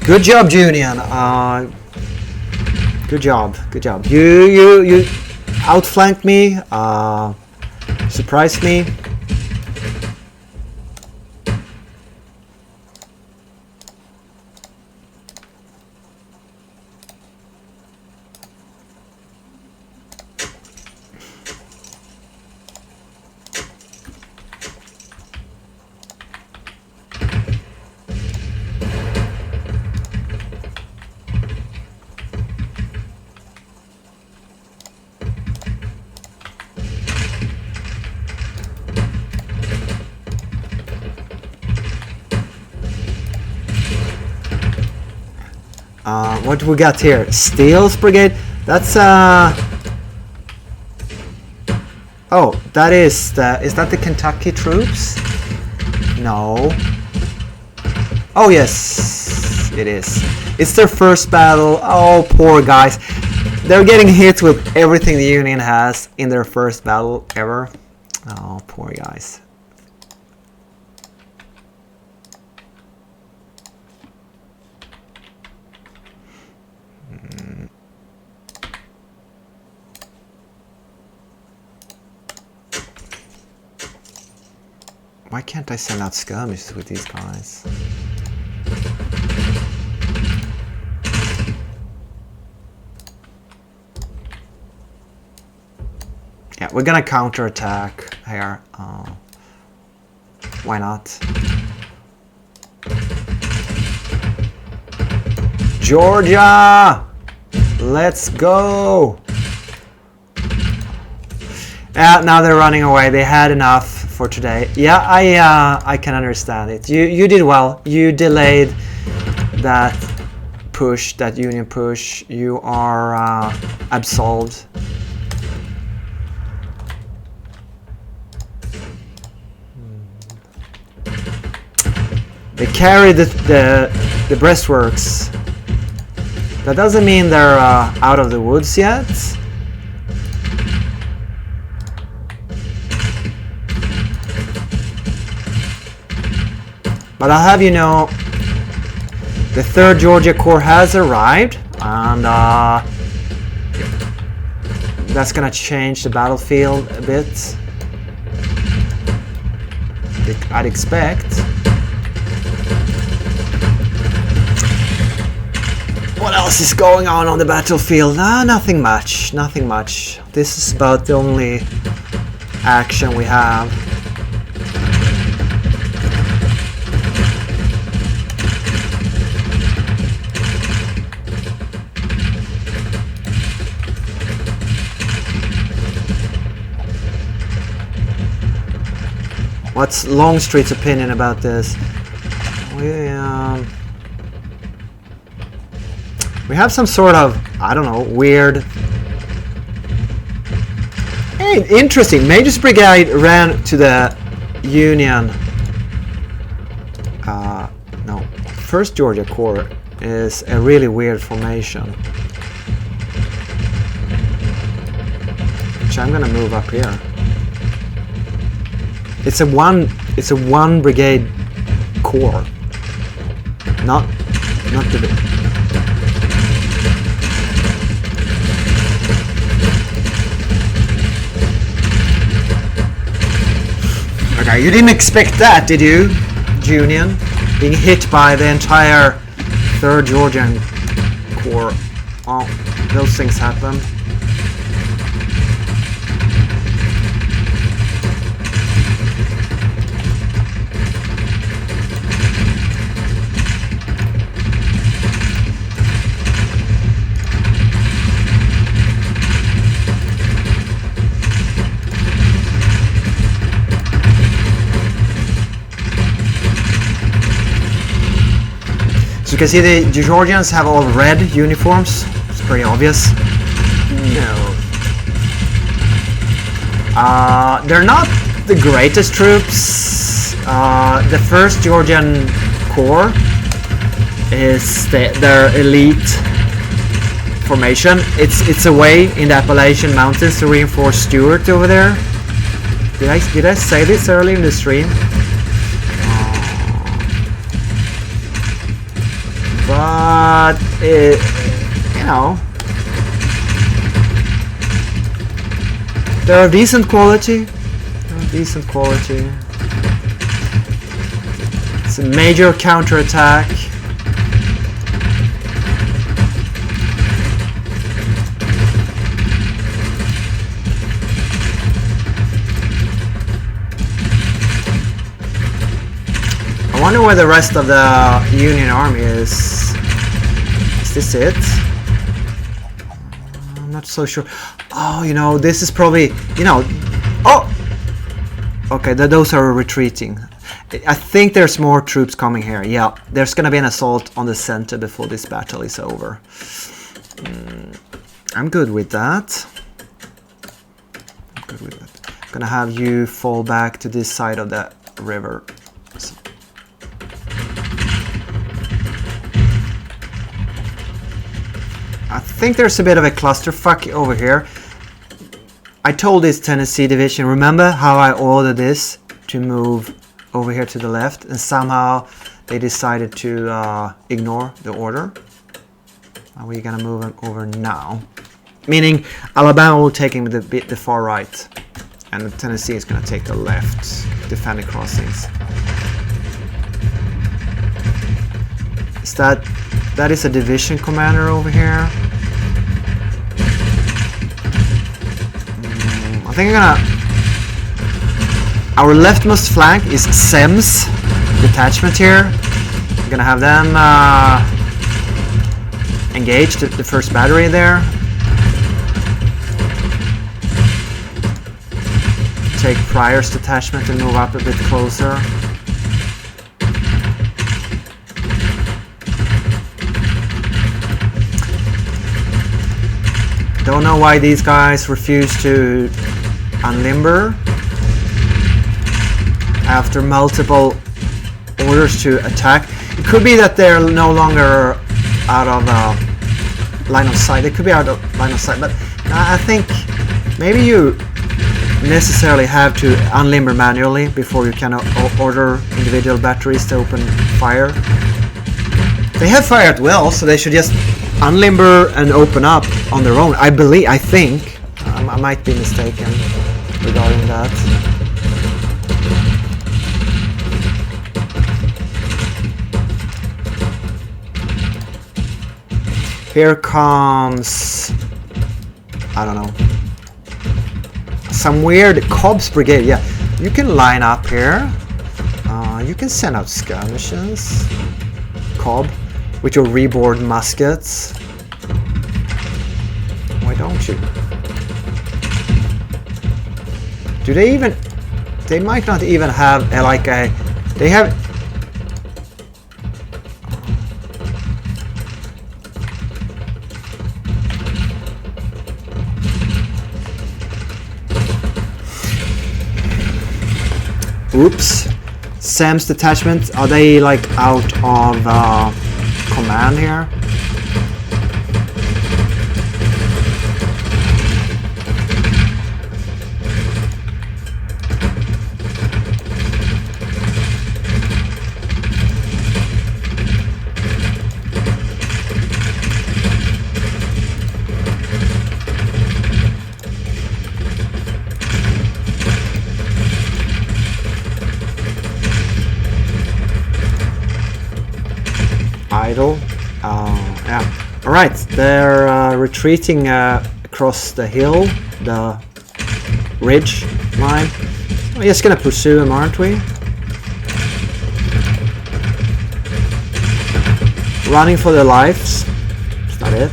Good job, Junian. Good job. Good job. You outflanked me. Surprised me. What do we got here? Steele's brigade. That's oh, that is that the Kentucky troops? No. Oh yes, it is. It's their first battle. Oh, poor guys. They're getting hit with everything the Union has in their first battle ever. Oh, poor guys. Why can't I send out skirmishes with these guys? Yeah, we're gonna counterattack here. Why not? Georgia! Let's go! Yeah, now they're running away. They had enough for today. Yeah, I can understand it. You did well. You delayed that push, that Union push. You are absolved. They carry the breastworks. That doesn't mean they're out of the woods yet. But I'll have you know, the 3rd Georgia Corps has arrived, and that's gonna change the battlefield a bit, I'd expect. What else is going on the battlefield? Nothing much, nothing much. This is about the only action we have. What's Longstreet's opinion about this? We have some sort of, I don't know, weird... Hey, interesting. Major's brigade ran to the Union. No. 1st Georgia Corps is a really weird formation. Which I'm gonna move up here. It's a one brigade corps. Not the. Okay, you didn't expect that, did you, Union? Being hit by the entire 3rd Georgian Corps. Oh, those things happen. So you can see the Georgians have all red uniforms. It's pretty obvious. No. They're not the greatest troops. The 1st Georgian Corps is their elite formation. It's away in the Appalachian Mountains to reinforce Stuart over there. Did I say this early in the stream? But it, you know, they're of decent quality. It's a major counterattack. I wonder where the rest of the Union Army is. Is this it? I'm not so sure. Oh, you know, this is probably, you know, oh! Okay, those are retreating. I think there's more troops coming here. Yeah, there's gonna be an assault on the center before this battle is over. I'm good with that. I'm gonna have you fall back to this side of the river. I think there's a bit of a clusterfuck over here. I told this Tennessee division, remember how I ordered this to move over here to the left, and somehow they decided to ignore the order. Are we gonna move them over now? Meaning Alabama will take him the far right, and Tennessee is gonna take the left, defend the crossings. Is that is a division commander over here. I think our leftmost flank is Sem's detachment here. I'm gonna have them engage the first battery there. Take Pryor's detachment and move up a bit closer. Don't know why these guys refuse to unlimber after multiple orders to attack. It could be that they're no longer out of line of sight. It could be out of line of sight, but I think maybe you necessarily have to unlimber manually before you can order individual batteries to open fire. They have fire at will, so they should just unlimber and open up on their own. I think. I might be mistaken regarding that. Here comes, I don't know, some weird Cobb's brigade. Yeah, you can line up here. You can send out skirmishes. Cobb with your reboard muskets. Why don't you? Do they even? They might not even have like a. They have. Oops. Sam's detachment, are they like out of command here? idle. Yeah. Alright, they're retreating across the hill, the ridge line. We're just gonna pursue them, aren't we? Running for their lives. That's not it.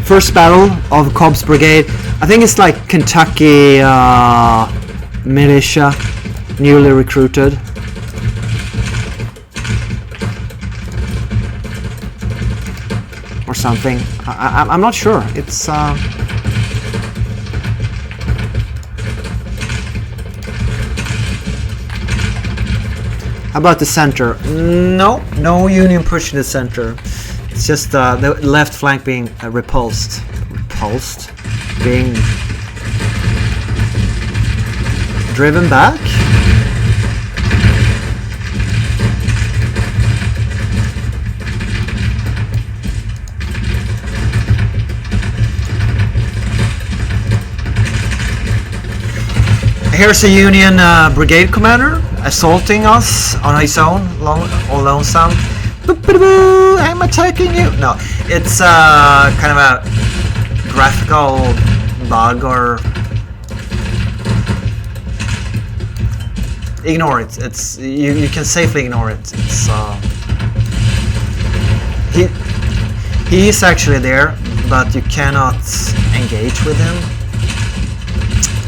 First battle of Cobb's Brigade. I think it's like Kentucky militia, newly recruited. Or something. I'm not sure. It's how about the center? No Union push in the center. It's just the left flank being repulsed. Being driven back. Here's a Union brigade commander assaulting us on his own, lonesome. I'm attacking you. No, it's kind of a graphical bug, or ignore it. It's you can safely ignore it. It's he is actually there, but you cannot engage with him.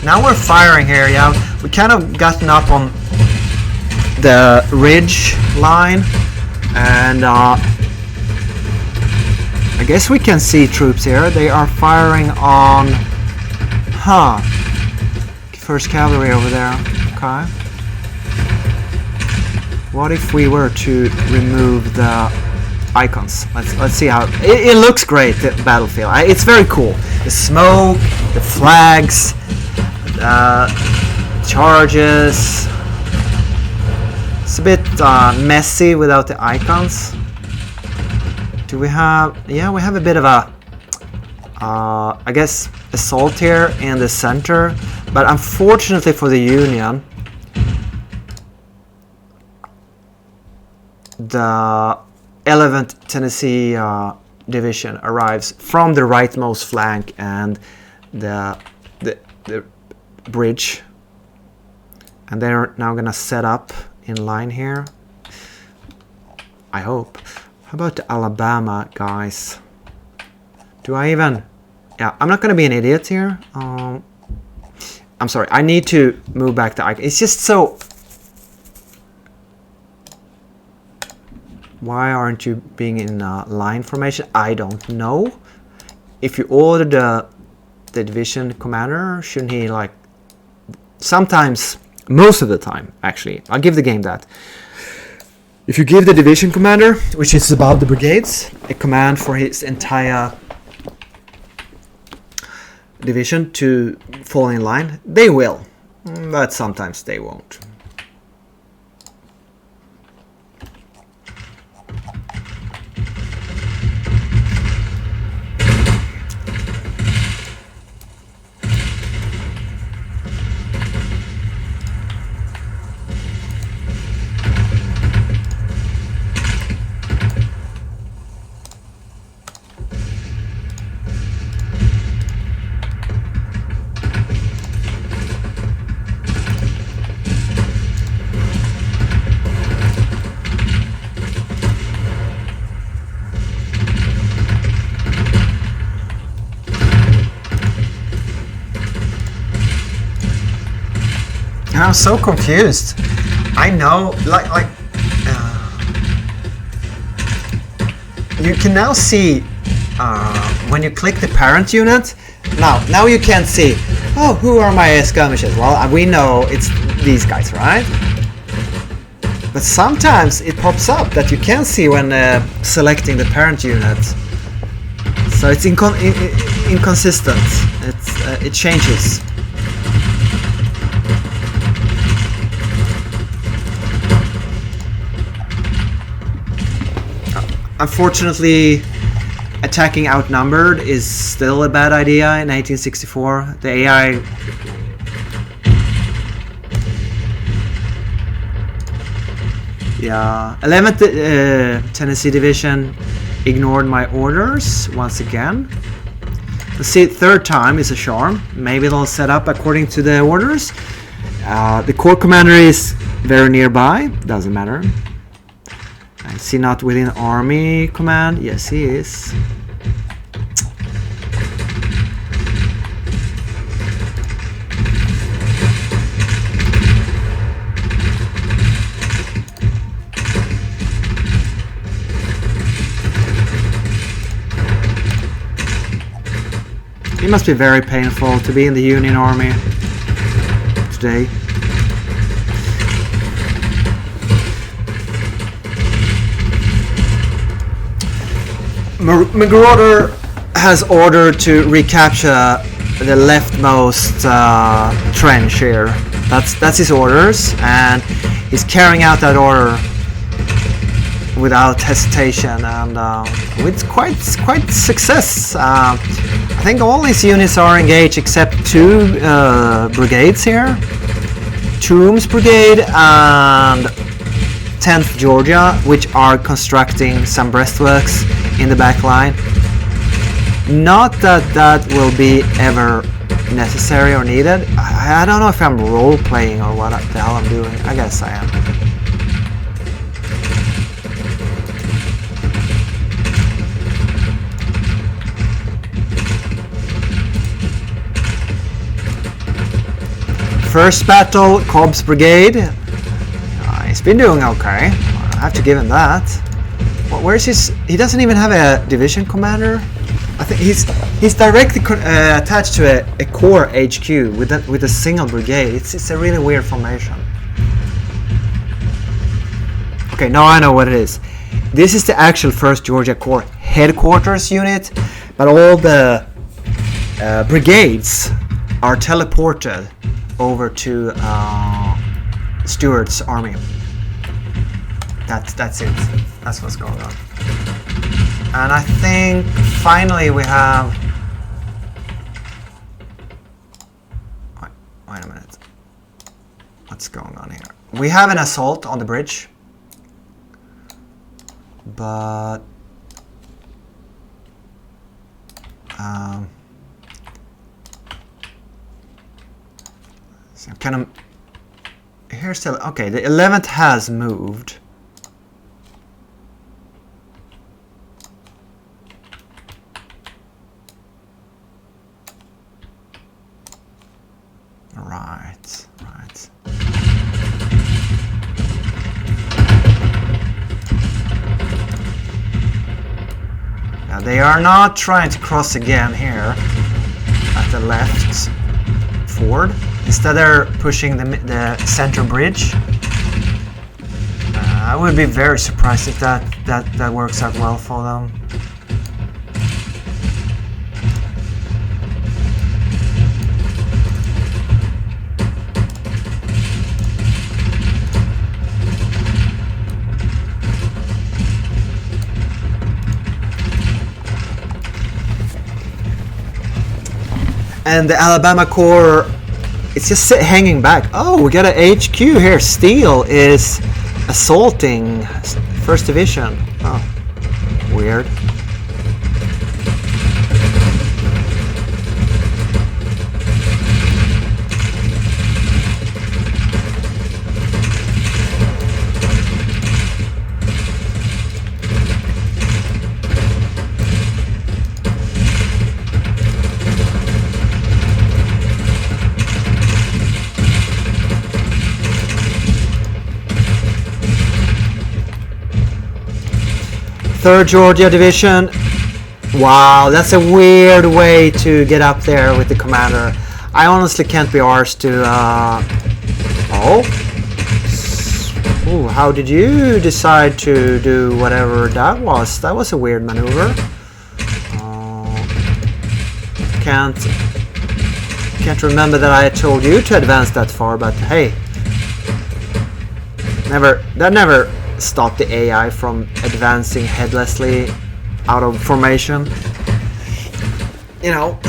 Now we're firing here. Yeah, we kind of gotten up on the ridge line, and I guess we can see troops here. They are firing on first cavalry over there. Okay. What if we were to remove the icons? Let's see how it looks great, the battlefield. It's very cool. The smoke, the flags, charges. It's a bit messy without the icons. Do we have... Yeah, we have a bit of a... I guess assault here in the center. But unfortunately for the Union, the 11th Tennessee Division arrives from the rightmost flank and the bridge. And they're now gonna set up in line here. I hope. How about the Alabama guys? Do I even... Yeah, I'm not gonna be an idiot here. I'm sorry, I need to move back the icon. It's just so... Why aren't you being in line formation? I don't know. If you order the division commander, shouldn't he like... Sometimes, most of the time, actually. I'll give the game that. If you give the division commander, which is above the brigades, a command for his entire division to fall in line, they will. But sometimes they won't. I'm so confused. I know, you can now see when you click the parent unit. Now you can't see. Oh, who are my skirmishes? Well, we know it's these guys, right? But sometimes it pops up that you can see when selecting the parent unit. So it's inconsistent. It changes. Unfortunately, attacking outnumbered is still a bad idea in 1864. The AI Yeah, 11th Tennessee Division ignored my orders once again. Let's see, third time is a charm. Maybe they'll set up according to the orders. The Corps Commander is very nearby, doesn't matter. Is he not within Army Command? Yes, he is. It must be very painful to be in the Union Army today. Marauder has ordered to recapture the leftmost trench here. That's his orders, and he's carrying out that order without hesitation and with quite success. I think all these units are engaged except two brigades here. Toombs Brigade and 10th Georgia, which are constructing some breastworks in the back line. Not that that will be ever necessary or needed. I don't know if I'm role-playing or what the hell I'm doing. I guess I am. First battle, Cobb's Brigade. He's been doing okay. I have to give him that. Well, where's his? He doesn't even have a division commander. I think he's directly attached to a Corps HQ with a single brigade. It's a really weird formation. Okay, now I know what it is. This is the actual 1st Georgia Corps headquarters unit, but all the brigades are teleported over to Stuart's army. That's it. That's what's going on. And I think finally we have. Wait a minute. What's going on here? We have an assault on the bridge, but so kind of here's still okay. The 11th has moved. Right. Now they are not trying to cross again here at the left ford. Instead they're pushing the center bridge. I would be very surprised if that works out well for them. And the Alabama Corps, it's just hanging back. Oh, we got an HQ here. Steele is assaulting 1st Division. Oh, weird. Third Georgia Division. Wow, that's a weird way to get up there with the commander. I honestly can't be arsed to. Oh, how did you decide to do whatever that was? That was a weird maneuver. Can't remember that I told you to advance that far, but hey, that never stopped the AI from advancing headlessly out of formation. You know.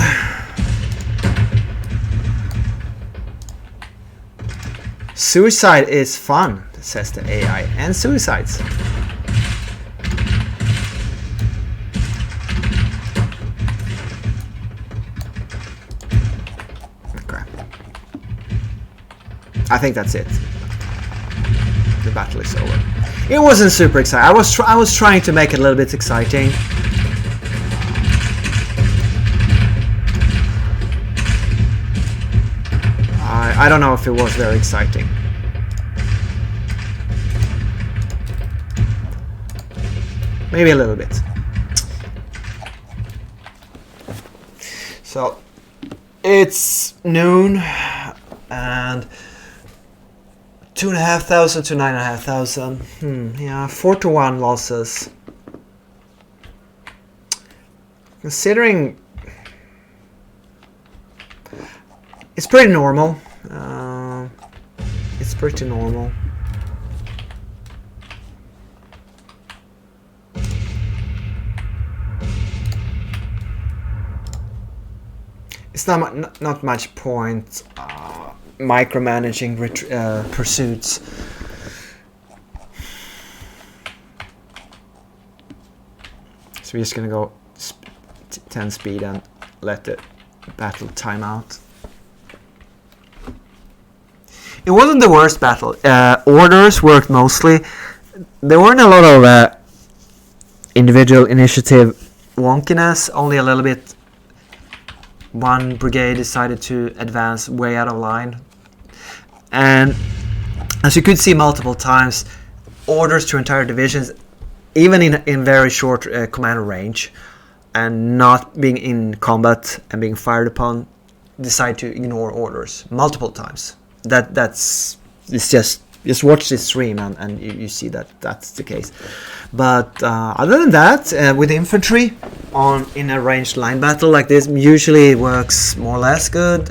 Suicide is fun. says the AI. And suicides. Okay. I think that's it. The battle is over. It wasn't super exciting. I was trying to make it a little bit exciting. I don't know if it was very exciting. Maybe a little bit. So it's noon and 2,500 to 9,500. Yeah, 4-1 losses. Considering it's pretty normal. It's pretty normal. It's not much point micromanaging pursuits. So we're just gonna go 10 speed and let the battle time out. It wasn't the worst battle. Orders worked mostly. There weren't a lot of individual initiative wonkiness, only a little bit. One brigade decided to advance way out of line. And as you could see multiple times, orders to entire divisions, even in very short command range, and not being in combat and being fired upon, decide to ignore orders multiple times. It's just watch this stream and you see that that's the case. But other than that, with infantry in a ranged line battle like this, usually it works more or less good.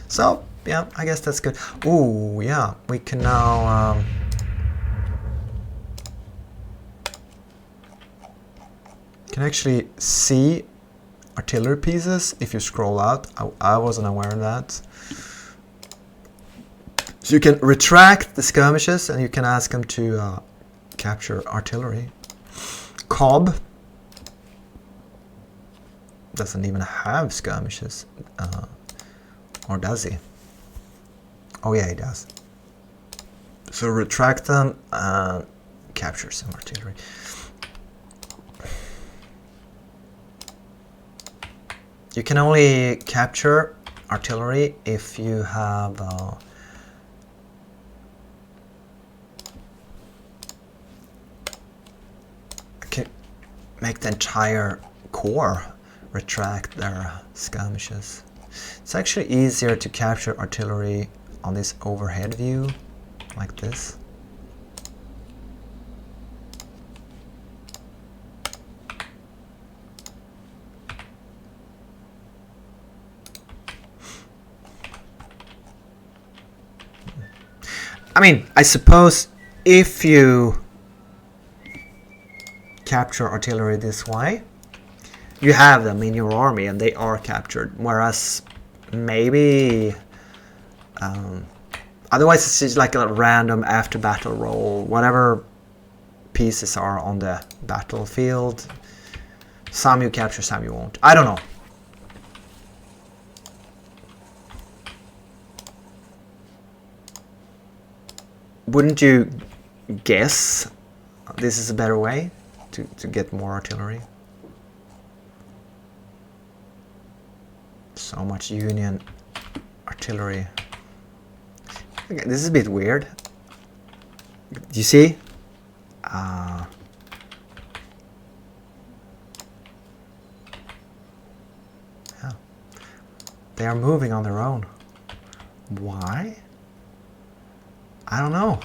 So yeah, I guess that's good. Ooh, yeah, we can now can actually see artillery pieces if you scroll out. I wasn't aware of that. So you can retract the skirmishes and you can ask them to capture artillery. Cobb doesn't even have skirmishes. Or does he? Oh yeah, he does. So retract them and capture some artillery. You can only capture artillery if you have make the entire corps retract their skirmishes. It's actually easier to capture artillery on this overhead view, like this. I mean, I suppose if you capture artillery this way, you have them in your army and they are captured, whereas maybe otherwise it's just like a random after battle roll, whatever pieces are on the battlefield, some you capture, some you won't. I don't know. Wouldn't you guess this is a better way to get more artillery? So much Union artillery. Okay, this is a bit weird. Do you see? Yeah. They are moving on their own. Why? I don't know.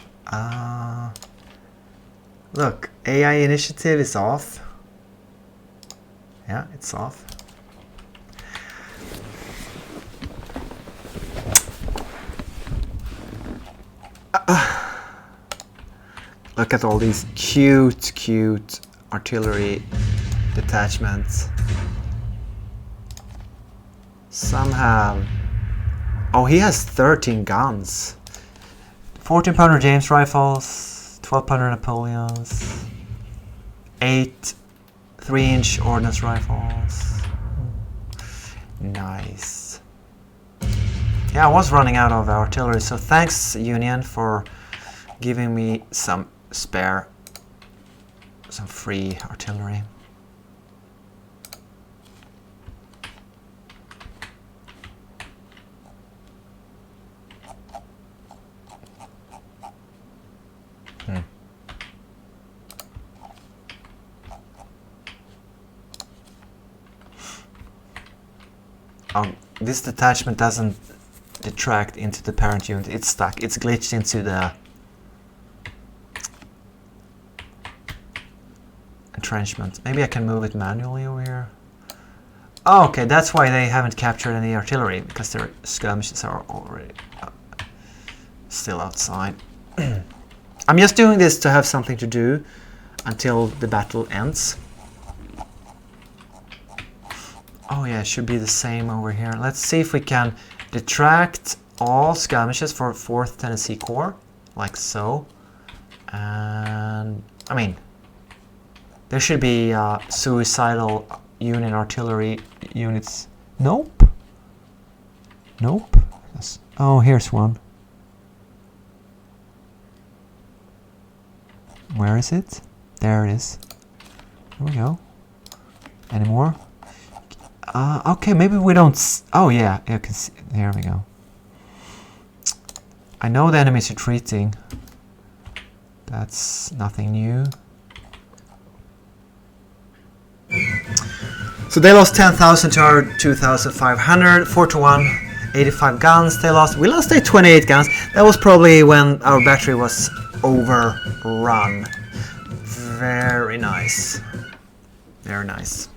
Look, AI initiative is off. Yeah, it's off. Look at all these cute artillery detachments. Some have... Oh, he has 13 guns. 14-pounder James rifles, 12-pounder Napoleons, 8 3-inch ordnance rifles. Nice. Yeah, I was running out of artillery, so thanks Union for giving me some free artillery. Oh, this detachment doesn't detract into the parent unit. It's stuck. It's glitched into the entrenchment. Maybe I can move it manually over here. Oh, okay, that's why they haven't captured any artillery, because their skirmishes are already still outside. I'm just doing this to have something to do until the battle ends. Oh yeah, it should be the same over here. Let's see if we can detract all skirmishes for 4th Tennessee Corps, like so. And I mean, there should be suicidal Union artillery units. Nope. Nope. Oh, here's one. Where is it? There it is. Here we go. Any more? Okay, maybe we don't... Oh, yeah, you can see. Here we go. I know the enemy's retreating. That's nothing new. So they lost 10,000 to our 2,500. 4-1, 85 guns they lost. We lost 28 guns. That was probably when our battery was overrun. Very nice. Very nice.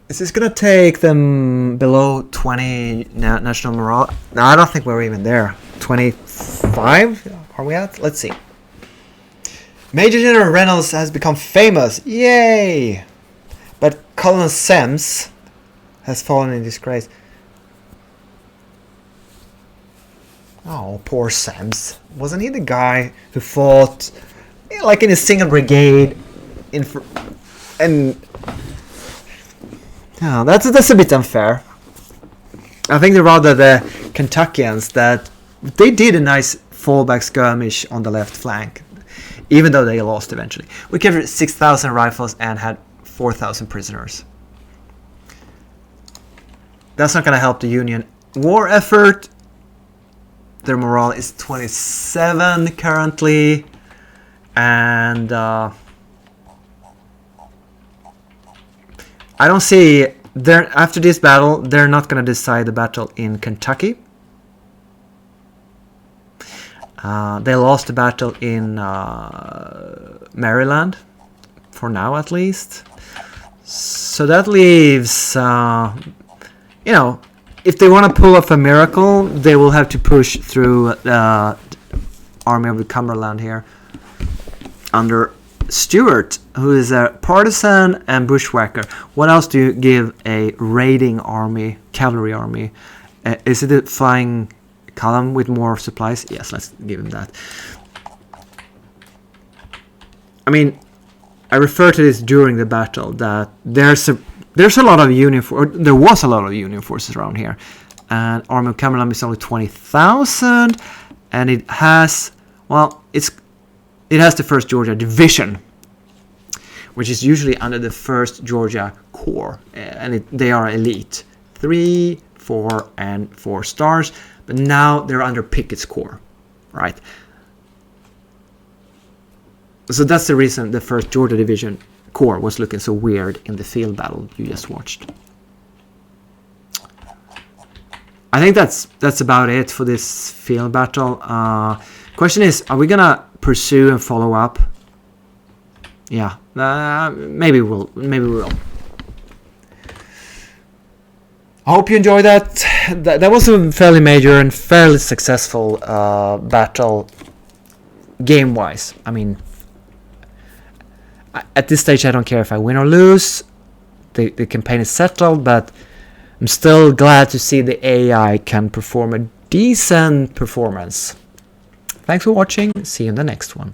Is this gonna take them below 20 national morale? No, I don't think we're even there. 25? Are we at? Let's see. Major General Reynolds has become famous. Yay! But Colonel Semmes has fallen in disgrace. Oh, poor Semmes. Wasn't he the guy who fought like in a single brigade and oh, that's a bit unfair. I think they're rather the Kentuckians that they did a nice fallback skirmish on the left flank, even though they lost eventually. We captured 6,000 rifles and had 4,000 prisoners. That's not going to help the Union war effort. Their morale is 27 currently, and I don't see after this battle they're not going to decide the battle in Kentucky. They lost the battle in Maryland for now, at least. So that leaves you know, if they want to pull off a miracle, they will have to push through the Army of the Cumberland here under Stuart, who is a partisan and bushwhacker. What else do you give a raiding army, cavalry army? Is it a flying column with more supplies? Yes, let's give him that. I mean, I referred to this during the battle that there's a lot of Union there was a lot of Union forces around here, and Army of Cumberland is only 20,000, and it has, well, it has the 1st Georgia Division, which is usually under the 1st Georgia Corps, and they are elite, 3, 4, and 4 stars, but now they're under Pickett's Corps, right? So that's the reason the 1st Georgia Division Corps was looking so weird in the field battle you just watched. I think that's about it for this field battle. Question is, are we gonna pursue and follow up? Yeah, maybe we will. I hope you enjoyed that. That was a fairly major and fairly successful battle game-wise. I mean, at this stage I don't care if I win or lose. The campaign is settled, but I'm still glad to see the AI can perform a decent performance. Thanks for watching. See you in the next one.